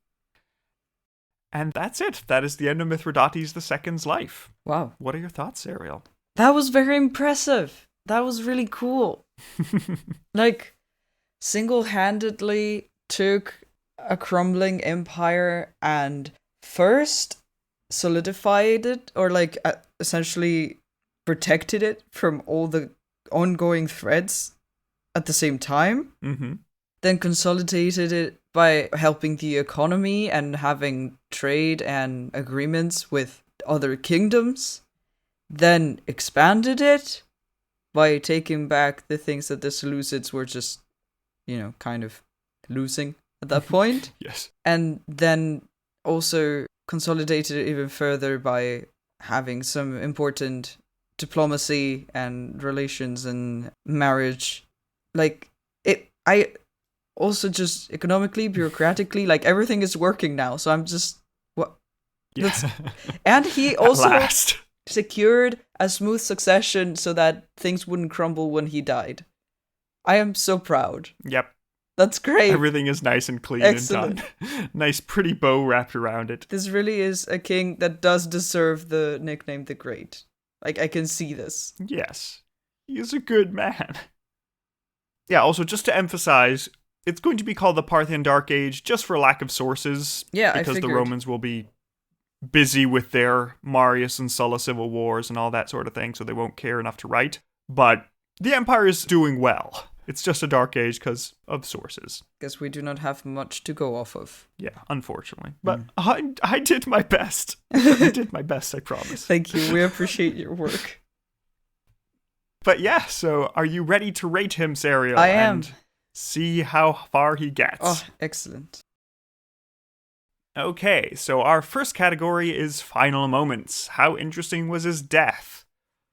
And that's it. That is the end of Mithridates II's life. Wow. What are your thoughts, Ariel? That was very impressive. That was really cool. Single-handedly took a crumbling empire and first solidified it, or essentially protected it from all the ongoing threats at the same time. Then consolidated it by helping the economy and having trade and agreements with other kingdoms. Then expanded it by taking back the things that the Seleucids were just, kind of losing at that point. Yes. And then also consolidated it even further by having some important diplomacy and relations and marriage. I also just economically, bureaucratically, everything is working now. So I'm just, what? Yeah. And he also At last secured a smooth succession so that things wouldn't crumble when he died. I am so proud. Yep. That's great. Everything is nice and clean Excellent. and done. Nice, pretty bow wrapped around it. This really is a king that does deserve the nickname the Great. I can see this. Yes. He is a good man. Yeah, also, just to emphasize, it's going to be called the Parthian Dark Age just for lack of sources. Yeah, because I the Romans will be busy with their Marius and Sulla civil wars and all that sort of thing, so they won't care enough to write. But the empire is doing well. It's just a dark age because of sources. Guess we do not have much to go off of. Yeah, unfortunately. But I did my best. I did my best, I promise. Thank you. We appreciate your work. But yeah, so are you ready to rate him, Serial? I am. And see how far he gets. Oh, excellent. Okay, so our first category is final moments. How interesting was his death?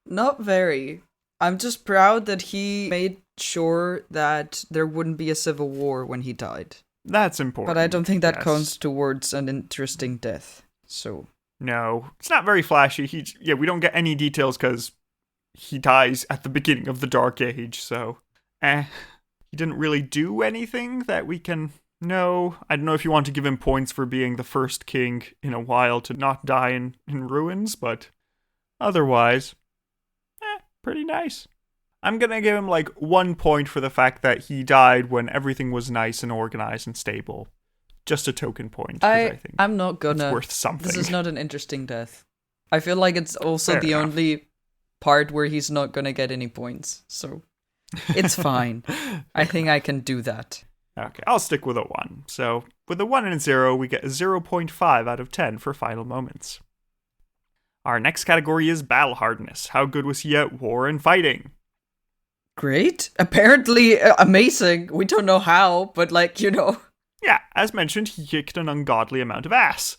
Not very. I'm just proud that he made sure that there wouldn't be a civil war when he died. That's important. But I don't think that yes. counts towards an interesting death. So No, it's not very flashy. We don't get any details because he dies at the beginning of the Dark Age, so he didn't really do anything that we can know. I don't know if you want to give him points for being the first king in a while to not die in ruins, but otherwise, pretty nice. I'm gonna give him like 1 point for the fact that he died when everything was nice and organized and stable. Just a token point. I think I'm not gonna. It's worth something. This is not an interesting death. I feel like it's also Fair the enough. only part where he's not gonna get any points. So it's fine. I think I can do that. Okay, I'll stick with a 1. So with a 1 and a 0, we get a 0.5 out of 10 for final moments. Our next category is battle hardness. How good was he at war and fighting? Great. Apparently amazing. We don't know how, but Yeah, as mentioned, he kicked an ungodly amount of ass.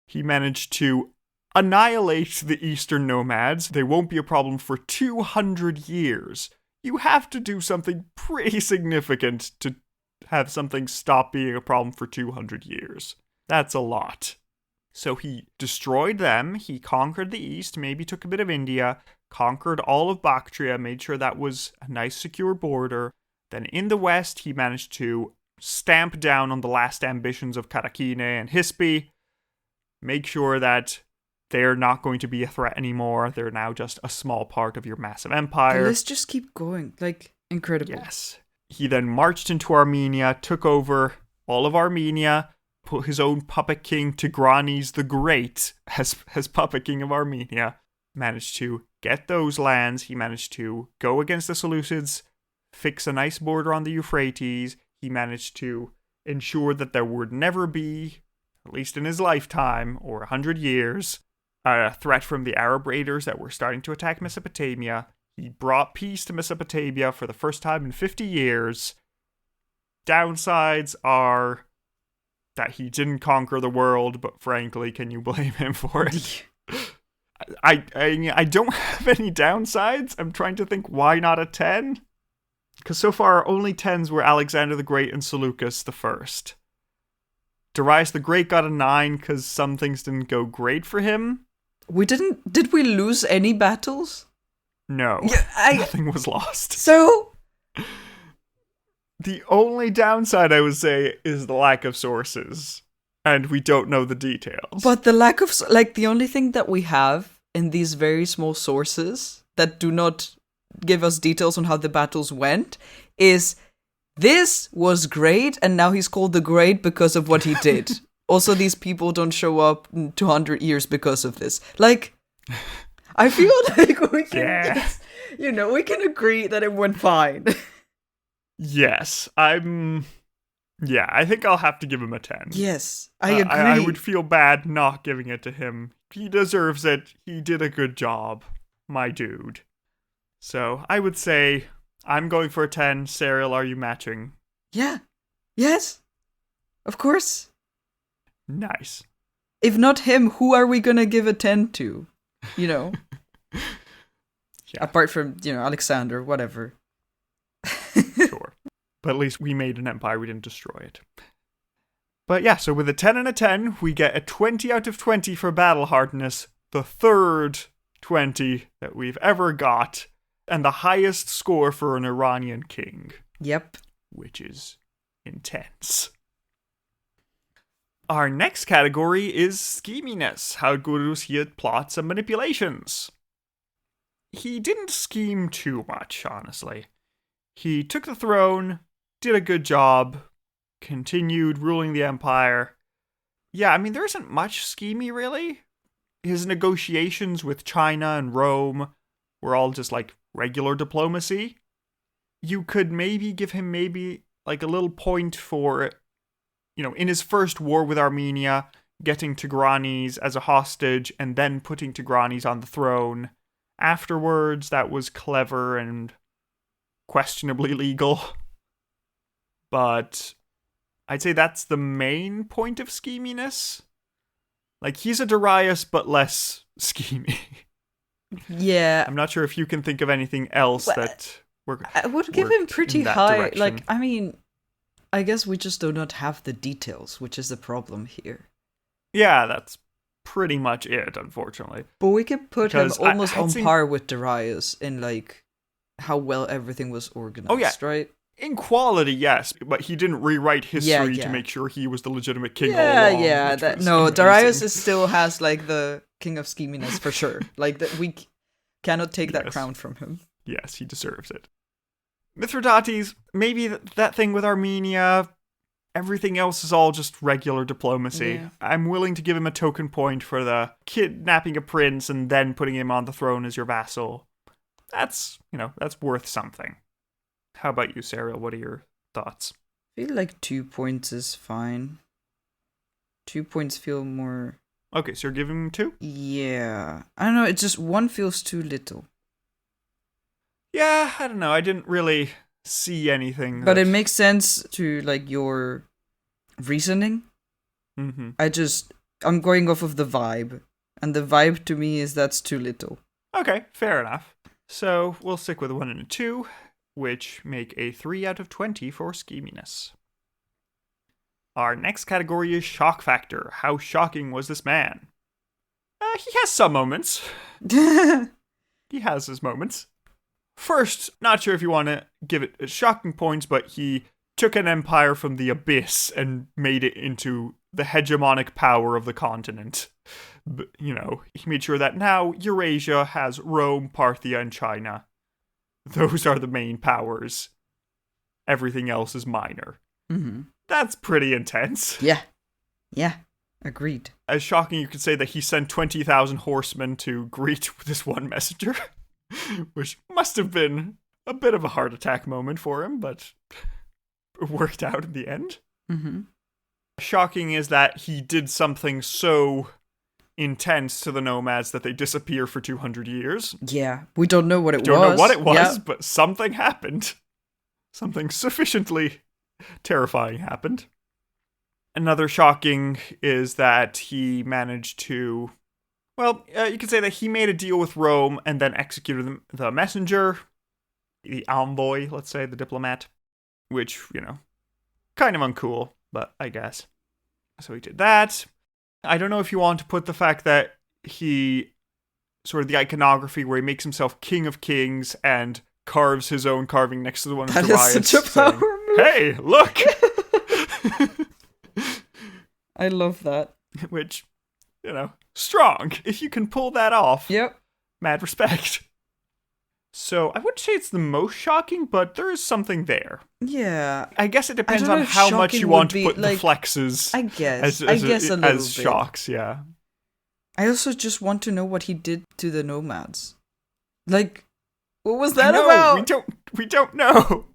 He managed to annihilate the Eastern nomads. They won't be a problem for 200 years. You have to do something pretty significant to have something stop being a problem for 200 years. That's a lot. So he destroyed them, he conquered the East, maybe took a bit of India, conquered all of Bactria, made sure that was a nice secure border. Then in the West, he managed to stamp down on the last ambitions of Karakine and Hispi, make sure that they're not going to be a threat anymore. They're now just a small part of your massive empire. Let's just keep going. Incredible. Yes. He then marched into Armenia, took over all of Armenia, put his own puppet king Tigranes the Great as puppet king of Armenia, managed to get those lands. He managed to go against the Seleucids, fix a nice border on the Euphrates. He managed to ensure that there would never be, at least in his lifetime, or 100 years, a threat from the Arab raiders that were starting to attack Mesopotamia. He brought peace to Mesopotamia for the first time in 50 years. Downsides are that he didn't conquer the world, but frankly, can you blame him for it? I don't have any downsides. I'm trying to think why not a 10? Because so far, only 10s were Alexander the Great and Seleucus the First. Darius the Great got a 9 because some things didn't go great for him. Did we lose any battles? No, nothing was lost. So? The only downside, I would say, is the lack of sources. And we don't know the details. But the lack of, the only thing that we have in these very small sources that do not give us details on how the battles went is this was great, and now he's called the Great because of what he did. Also, these people don't show up in 200 years because of this. I feel like we can we can agree that it went fine. Yes, I think I'll have to give him a 10. Yes, I agree. I would feel bad not giving it to him. He deserves it. He did a good job, my dude. So I would say I'm going for a 10. Serial, are you matching? Yeah. Yes. Of course. Nice. If not him, who are we gonna give a 10 to? Yeah. Apart from, Alexander, whatever. Sure. But at least we made an empire, we didn't destroy it. But yeah, so with a 10 and a 10, we get a 20 out of 20 for battle hardness, the third 20 that we've ever got, and the highest score for an Iranian king. Yep. Which is intense. Our next category is scheminess. How good was he at plots and manipulations? He didn't scheme too much, honestly. He took the throne, did a good job, continued ruling the empire. Yeah, I mean, there isn't much schemey, really. His negotiations with China and Rome were all just, regular diplomacy. You could maybe give him a little point for, in his first war with Armenia, getting Tigranes as a hostage and then putting Tigranes on the throne afterwards that was clever and questionably legal. But I'd say that's the main point of scheminess. Like, he's a Darius, but less schemy. Yeah. I'm not sure if you can think of anything else that I would give him pretty high. Direction. Like, I mean, I guess we just do not have the details, which is the problem here. Yeah, that's pretty much it, unfortunately. But we could put him almost on par with Darius in, like, how well everything was organized, right? In quality, yes, but he didn't rewrite history to make sure he was the legitimate king all along. No, Darius still has, like, the king of scheminess for sure. Like, that we cannot take that crown from him. Yes, he deserves it. Mithridates, maybe that thing with Armenia, everything else is all just regular diplomacy. Yeah. I'm willing to give him a token point for the kidnapping a prince and then putting him on the throne as your vassal. That's worth something. How about you, Sarah? What are your thoughts? I feel like 2 points is fine. 2 points feel more... Okay, so you're giving him 2? Yeah. I don't know, it's just 1 feels too little. Yeah, I don't know. I didn't really see anything. But it makes sense to, like, your reasoning. Mm-hmm. I'm going off of the vibe. And the vibe to me is that's too little. Okay, fair enough. So we'll stick with a 1 and a 2, which make a 3 out of 20 for scheminess. Our next category is shock factor. How shocking was this man? He has some moments. He has his moments. First, not sure if you want to give it shocking points, but he took an empire from the abyss and made it into the hegemonic power of the continent. But, he made sure that now Eurasia has Rome, Parthia, and China. Those are the main powers. Everything else is minor. Mm-hmm. That's pretty intense. Yeah. Agreed. As shocking, you could say that he sent 20,000 horsemen to greet this one messenger. Which must have been a bit of a heart attack moment for him, but it worked out in the end. Mm-hmm. Shocking is that he did something so intense to the nomads that they disappear for 200 years. Yeah, we don't know what it was. Don't know what it was, but something happened. Something sufficiently terrifying happened. Another shocking is that he managed to... Well, you could say that he made a deal with Rome and then executed the messenger, the envoy, let's say, the diplomat, which, kind of uncool, but I guess. So he did that. I don't know if you want to put the fact that he, sort of the iconography where he makes himself king of kings and carves his own carving next to the one of Darius. That is such a power move. Hey, look! I love that. Which, strong. If you can pull that off. Yep. Mad respect. So, I wouldn't say it's the most shocking, but there is something there. Yeah. I guess it depends on how much you want to put the flexes. I guess. As shocks, yeah. I also just want to know what he did to the nomads. Like, what was that about? We don't know.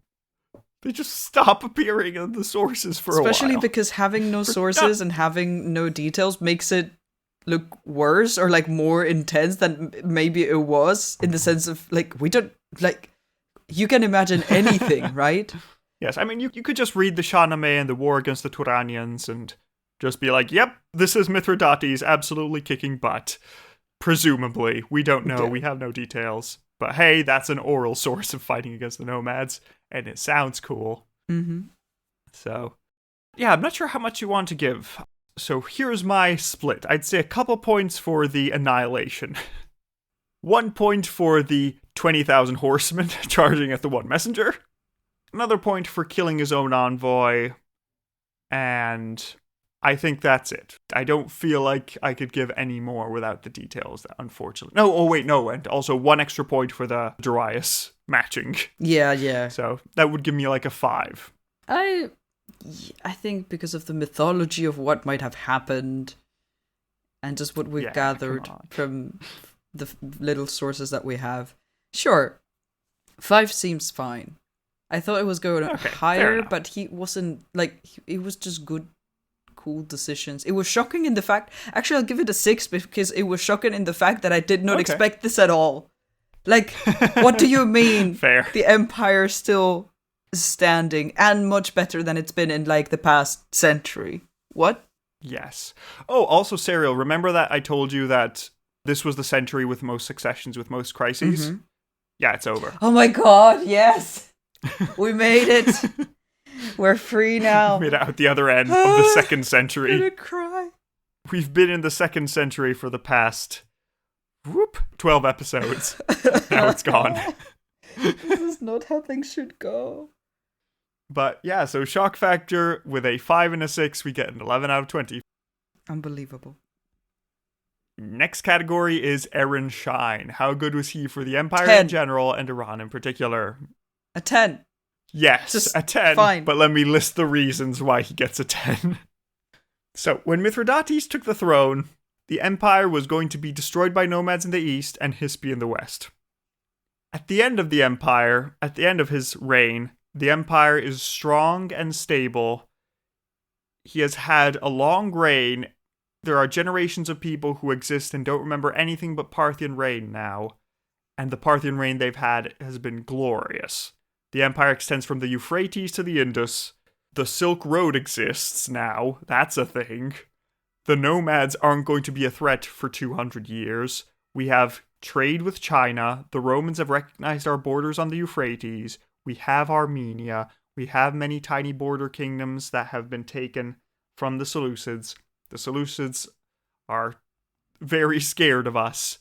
They just stop appearing in the sources for a while. Especially because having no sources and having no details makes it look worse or, like, more intense than maybe it was, in the sense of, like, we don't, like, you can imagine anything, right? Yes, I mean, you could just read the Shahnameh and the war against the Turanians and just be like, yep, this is Mithridates absolutely kicking butt. Presumably. We don't know. We have no details. But hey, that's an oral source of fighting against the nomads, and it sounds cool. Mm-hmm. So, yeah, I'm not sure how much you want to give. So here's my split. I'd say a couple points for the annihilation. 1 point for the 20,000 horsemen charging at the one messenger. Another point for killing his own envoy. And I think that's it. I don't feel like I could give any more without the details, unfortunately. No, and also 1 extra point for the Darius matching. Yeah. So that would give me like a 5. I think because of the mythology of what might have happened and just what we've gathered from the little sources that we have. Sure, 5 seems fine. I thought it was going higher, but he wasn't, like, it was just good, cool decisions. It was shocking in the fact, actually I'll give it a 6 because it was shocking in the fact that I did not expect this at all. Like, what do you mean? Fair. The empire still standing and much better than it's been in like the past century. What? Yes. Oh, also, Serial, remember that I told you that this was the century with most successions, with most crises? Mm-hmm. Yeah, it's over. Oh my god, yes! We made it! We're free now. Made it out the other end of the second century. I'm gonna cry. We've been in the second century for the past 12 episodes. Now it's gone. This is not how things should go. But yeah, so shock factor with a 5 and a 6, we get an 11 out of 20. Unbelievable. Next category is Aaron Shine. How good was he for the Empire 10. in general and Iran in particular? A 10. Yes, Just a 10. fine. But let me list the reasons why he gets a 10. So, when Mithridates took the throne, the empire was going to be destroyed by nomads in the east and Hispi in the west. At the end of the empire, at the end of his reign, the empire is strong and stable. He has had a long reign. There are generations of people who exist and don't remember anything but Parthian reign now. And the Parthian reign they've had has been glorious. The empire extends from the Euphrates to the Indus. The Silk Road exists now. That's a thing. The nomads aren't going to be a threat for 200 years. We have trade with China. The Romans have recognized our borders on the Euphrates. We have Armenia. We have many tiny border kingdoms that have been taken from the Seleucids. The Seleucids are very scared of us.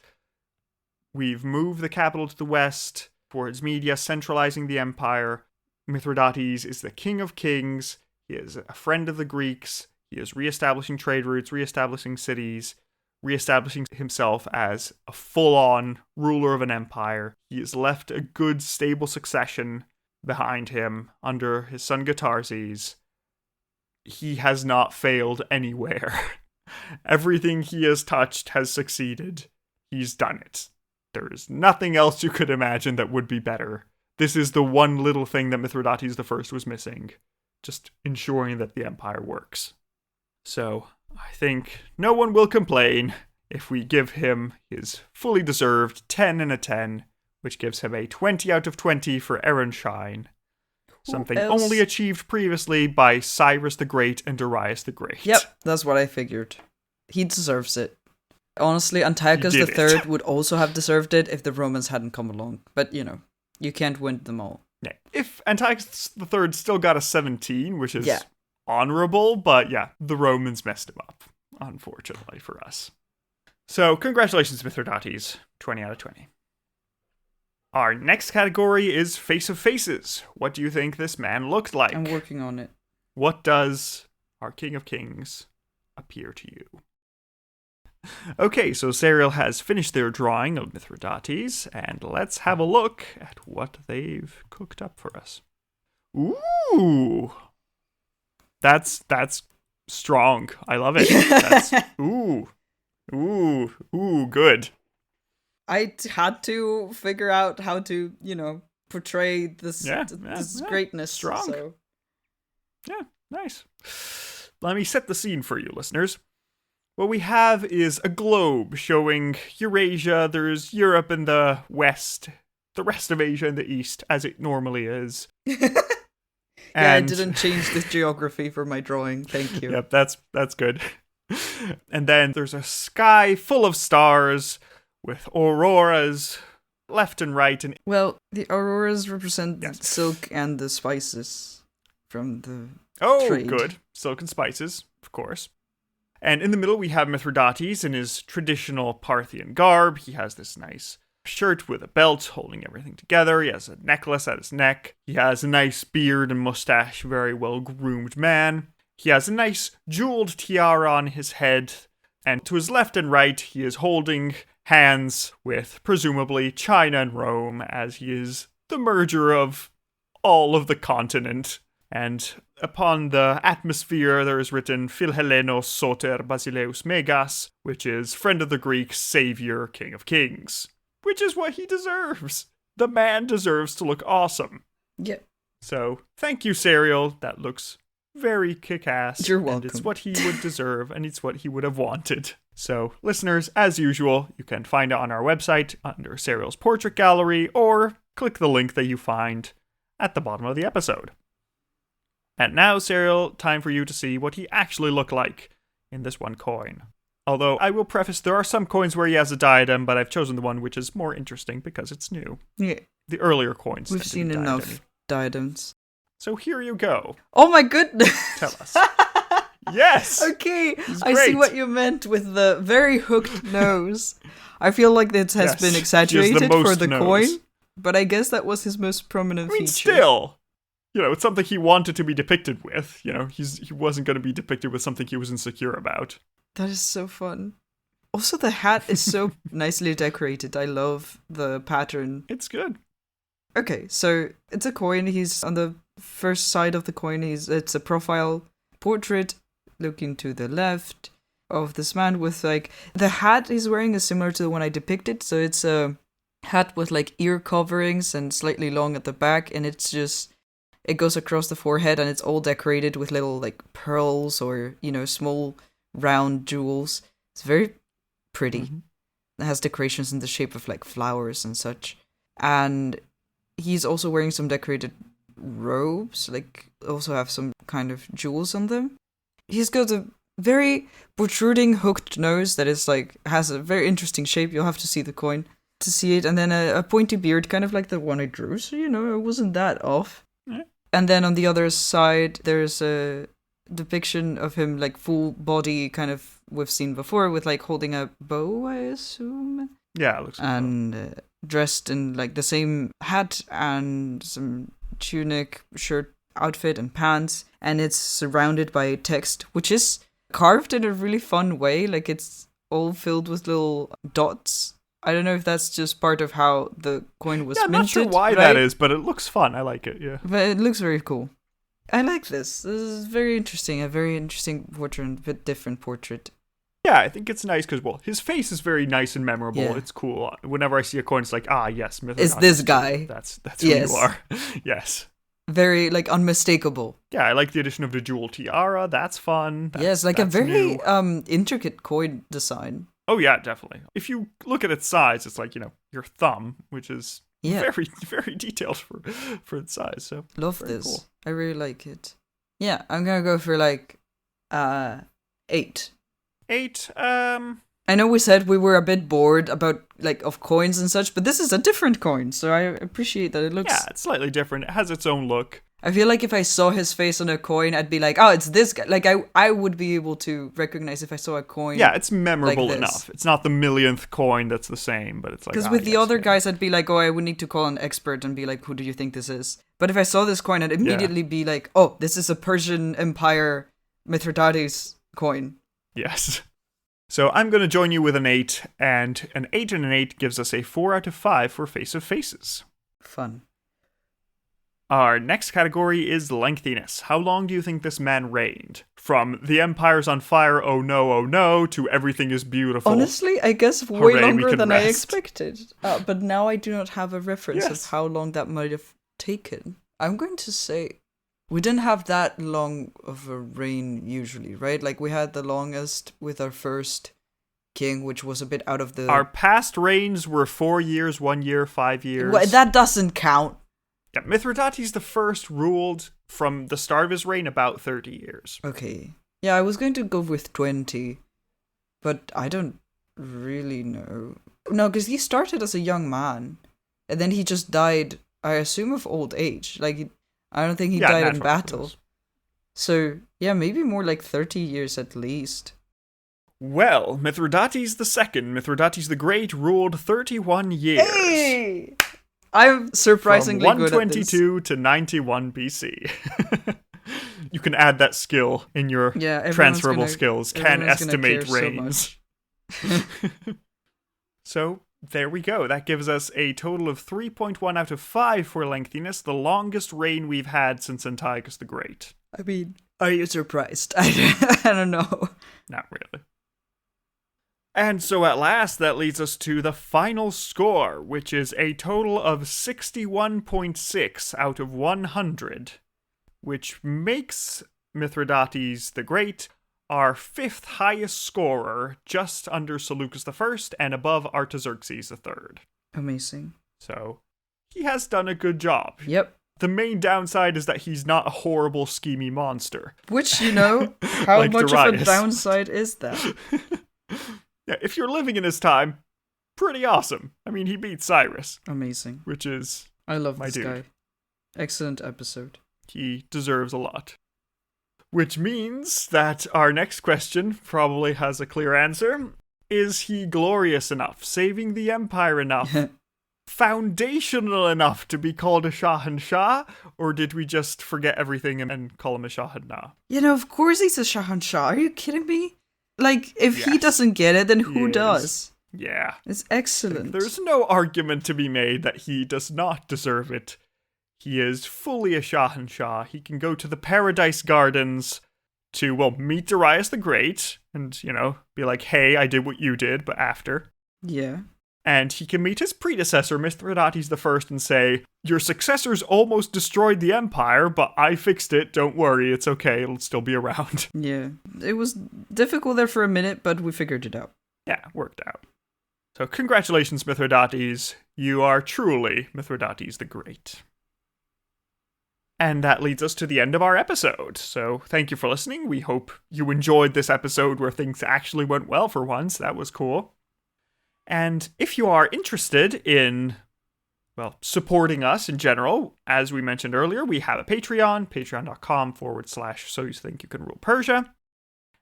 We've moved the capital to the west for its media, centralizing the empire. Mithridates is the king of kings. He is a friend of the Greeks. He is reestablishing trade routes, reestablishing cities, reestablishing himself as a full-on ruler of an empire. He has left a good, stable succession behind him under his son Gatarzes. He has not failed anywhere. Everything he has touched has succeeded. He's done it. There is nothing else you could imagine that would be better. This is the one little thing that Mithridates I was missing. Just ensuring that the empire works. So, I think no one will complain if we give him his fully deserved 10 and a 10, which gives him a 20 out of 20 for Aaron Shine. Something only achieved previously by Cyrus the Great and Darius the Great. Yep, that's what I figured. He deserves it. Honestly, Antiochus III would also have deserved it if the Romans hadn't come along. But, you know, you can't win them all. Yeah. If Antiochus III still got a 17, which is honorable, but yeah, the Romans messed him up, unfortunately for us. So, congratulations, Mithridates. 20 out of 20. Our next category is Face of Faces. What do you think this man looked like? I'm working on it. What does our King of Kings appear to you? Okay, so Serial has finished their drawing of Mithridates, and let's have a look at what they've cooked up for us. Ooh! That's strong. I love it. That's, ooh, good. I had to figure out how to, portray this greatness. Strong. So. Yeah, nice. Let me set the scene for you, listeners. What we have is a globe showing Eurasia, there's Europe in the west, the rest of Asia in the east, as it normally is. I didn't change the geography for my drawing, thank you. Yep, that's good. And then there's a sky full of stars with auroras left and right. And well, the auroras represent the silk and the spices from the trade. Good. Silk and spices, of course. And in the middle, we have Mithridates in his traditional Parthian garb. He has this nice shirt with a belt holding everything together. He has a necklace at his neck. He has a nice beard and mustache, very well-groomed man. He has a nice jeweled tiara on his head. And to his left and right, he is holding hands with, presumably, China and Rome, as he is the merger of all of the continent. And upon the atmosphere, there is written Philhellenos Soter Basileus Megas, which is friend of the Greeks, savior, king of kings. Which is what he deserves. The man deserves to look awesome. Yep. So, thank you, Serial. That looks very kick-ass. You're welcome. And it's what he would deserve, and it's what he would have wanted. So, listeners, as usual, you can find it on our website under Serial's Portrait Gallery, or click the link that you find at the bottom of the episode. And now, Serial, time for you to see what he actually looked like in this one coin. Although, I will preface, there are some coins where he has a diadem, but I've chosen the one which is more interesting because it's new. Yeah. The earlier coins. We've seen enough diadems. So here you go. Oh my goodness! Tell us. Yes! Okay, I see what you meant with the very hooked nose. I feel like this has been exaggerated for the coin, but I guess that was his most prominent feature. Still, it's something he wanted to be depicted with. He wasn't going to be depicted with something he was insecure about. That is so fun. Also, the hat is so nicely decorated. I love the pattern. It's good. Okay, so it's a coin. He's on the first side of the coin. It's a profile portrait looking to the left of this man with the hat he's wearing is similar to the one I depicted. So it's a hat with ear coverings and slightly long at the back, and it goes across the forehead, and it's all decorated with little pearls or small round jewels. It's very pretty. Mm-hmm. It has decorations in the shape of flowers and such, and he's also wearing some decorated robes, also have some kind of jewels on them. He's got a very protruding hooked nose that is has a very interesting shape. You'll have to see the coin to see it. And then a pointy beard, kind of like the one I drew. So, it wasn't that off. Yeah. And then on the other side, there's a depiction of him full body, kind of we've seen before, with holding a bow, I assume. Yeah, it looks like and dressed in the same hat and some tunic, shirt, outfit and pants, and it's surrounded by text, which is carved in a really fun way. It's all filled with little dots. I don't know if that's just part of how the coin was minted. I'm not sure why that is, but it looks fun. I like it, yeah. But it looks very cool. I like this. This is very interesting. A very interesting portrait, a bit different portrait. Yeah, I think it's nice because, his face is very nice and memorable. Yeah. It's cool. Whenever I see a coin, it's yes, Mithridates. It's this guy. That's who you are. Yes. Very, unmistakable. Yeah, I like the addition of the jewel tiara. That's fun. That's a very intricate coin design. Oh, yeah, definitely. If you look at its size, it's your thumb, which is very, very detailed for its size. So love this. Cool. I really like it. Yeah, I'm going to go for 8. 8, I know we said we were a bit bored about of coins and such, but this is a different coin, so I appreciate that it looks... Yeah, it's slightly different. It has its own look. I feel if I saw his face on a coin, I'd be oh, it's this guy. I would be able to recognize if I saw a coin. Yeah, it's memorable enough. It's not the millionth coin that's the same, but it's because with the other guys, I'd be oh, I would need to call an expert and be who do you think this is? But if I saw this coin, I'd immediately be oh, this is a Persian Empire Mithridates coin. Yes. So I'm going to join you with an 8, and an 8 and an 8 gives us a 4 out of 5 for Face of Faces. Fun. Our next category is lengthiness. How long do you think this man reigned? From the empire's on fire, oh no, to everything is beautiful. Honestly, I guess way longer than I expected. But now I do not have a reference of how long that might have taken. I'm going to say... We didn't have that long of a reign usually, right? We had the longest with our first king, which was a bit out of the... Our past reigns were 4 years, 1 year, 5 years. Well, that doesn't count. Yeah, Mithridates I ruled from the start of his reign about 30 years. Okay. Yeah, I was going to go with 20, but I don't really know. No, because he started as a young man, and then he just died, I assume, of old age. I don't think he died in battle. So, yeah, maybe more 30 years at least. Well, Mithridates II, Mithridates the Great, ruled 31 years. Hey! I'm surprisingly good at this. From 122 to 91 BC. You can add that skill in your transferable skills. Can estimate reigns. So, there we go. That gives us a total of 3.1 out of 5 for lengthiness, the longest reign we've had since Antiochus the Great. I mean, are you surprised? I don't know. Not really. And so at last, that leads us to the final score, which is a total of 61.6 out of 100, which makes Mithridates the Great our 5th highest scorer, just under Seleucus I and above Artaxerxes III. Amazing. So, he has done a good job. Yep. The main downside is that he's not a horrible, schemy monster. Which, how Like much Darius. of a downside is that? Yeah, if you're living in his time, pretty awesome. I mean, he beat Cyrus. Amazing. Which is I love my this dude. guy. Excellent episode. He deserves a lot. Which means that our next question probably has a clear answer. Is he glorious enough? Saving the empire enough? Foundational enough to be called a Shahanshah? Or did we just forget everything and call him a Shahanah? Of course he's a Shahanshah. Are you kidding me? Like, if he Yes, doesn't get it, then he who is. does? Yeah. It's excellent. There's no argument to be made that he does not deserve it. He is fully a Shahanshah. He can go to the Paradise Gardens to, meet Darius the Great and, be like, hey, I did what you did, but after. Yeah. And he can meet his predecessor, Mithridates I, and say, your successors almost destroyed the empire, but I fixed it. Don't worry, it's okay. It'll still be around. Yeah. It was difficult there for a minute, but we figured it out. Yeah, worked out. So congratulations, Mithridates. You are truly Mithridates the Great. And that leads us to the end of our episode. So thank you for listening. We hope you enjoyed this episode where things actually went well for once. That was cool. And if you are interested in, supporting us in general, as we mentioned earlier, we have a Patreon, patreon.com/so you think you can rule Persia.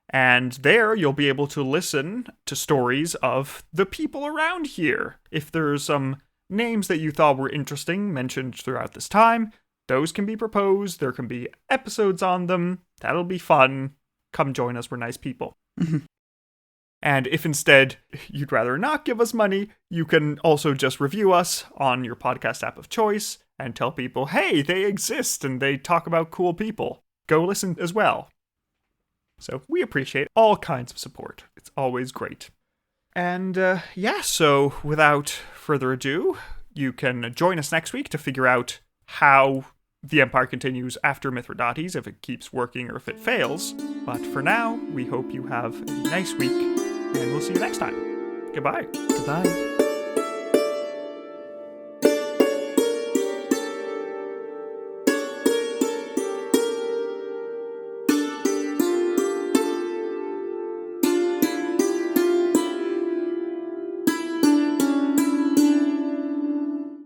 And there you'll be able to listen to stories of the people around here. If there's some names that you thought were interesting mentioned throughout this time, those can be proposed. There can be episodes on them. That'll be fun. Come join us. We're nice people. And if instead you'd rather not give us money, you can also just review us on your podcast app of choice and tell people, hey, they exist and they talk about cool people. Go listen as well. So we appreciate all kinds of support. It's always great. And so without further ado, you can join us next week to figure out how the empire continues after Mithridates, if it keeps working or if it fails. But for now, we hope you have a nice week, and we'll see you next time. Goodbye. Goodbye.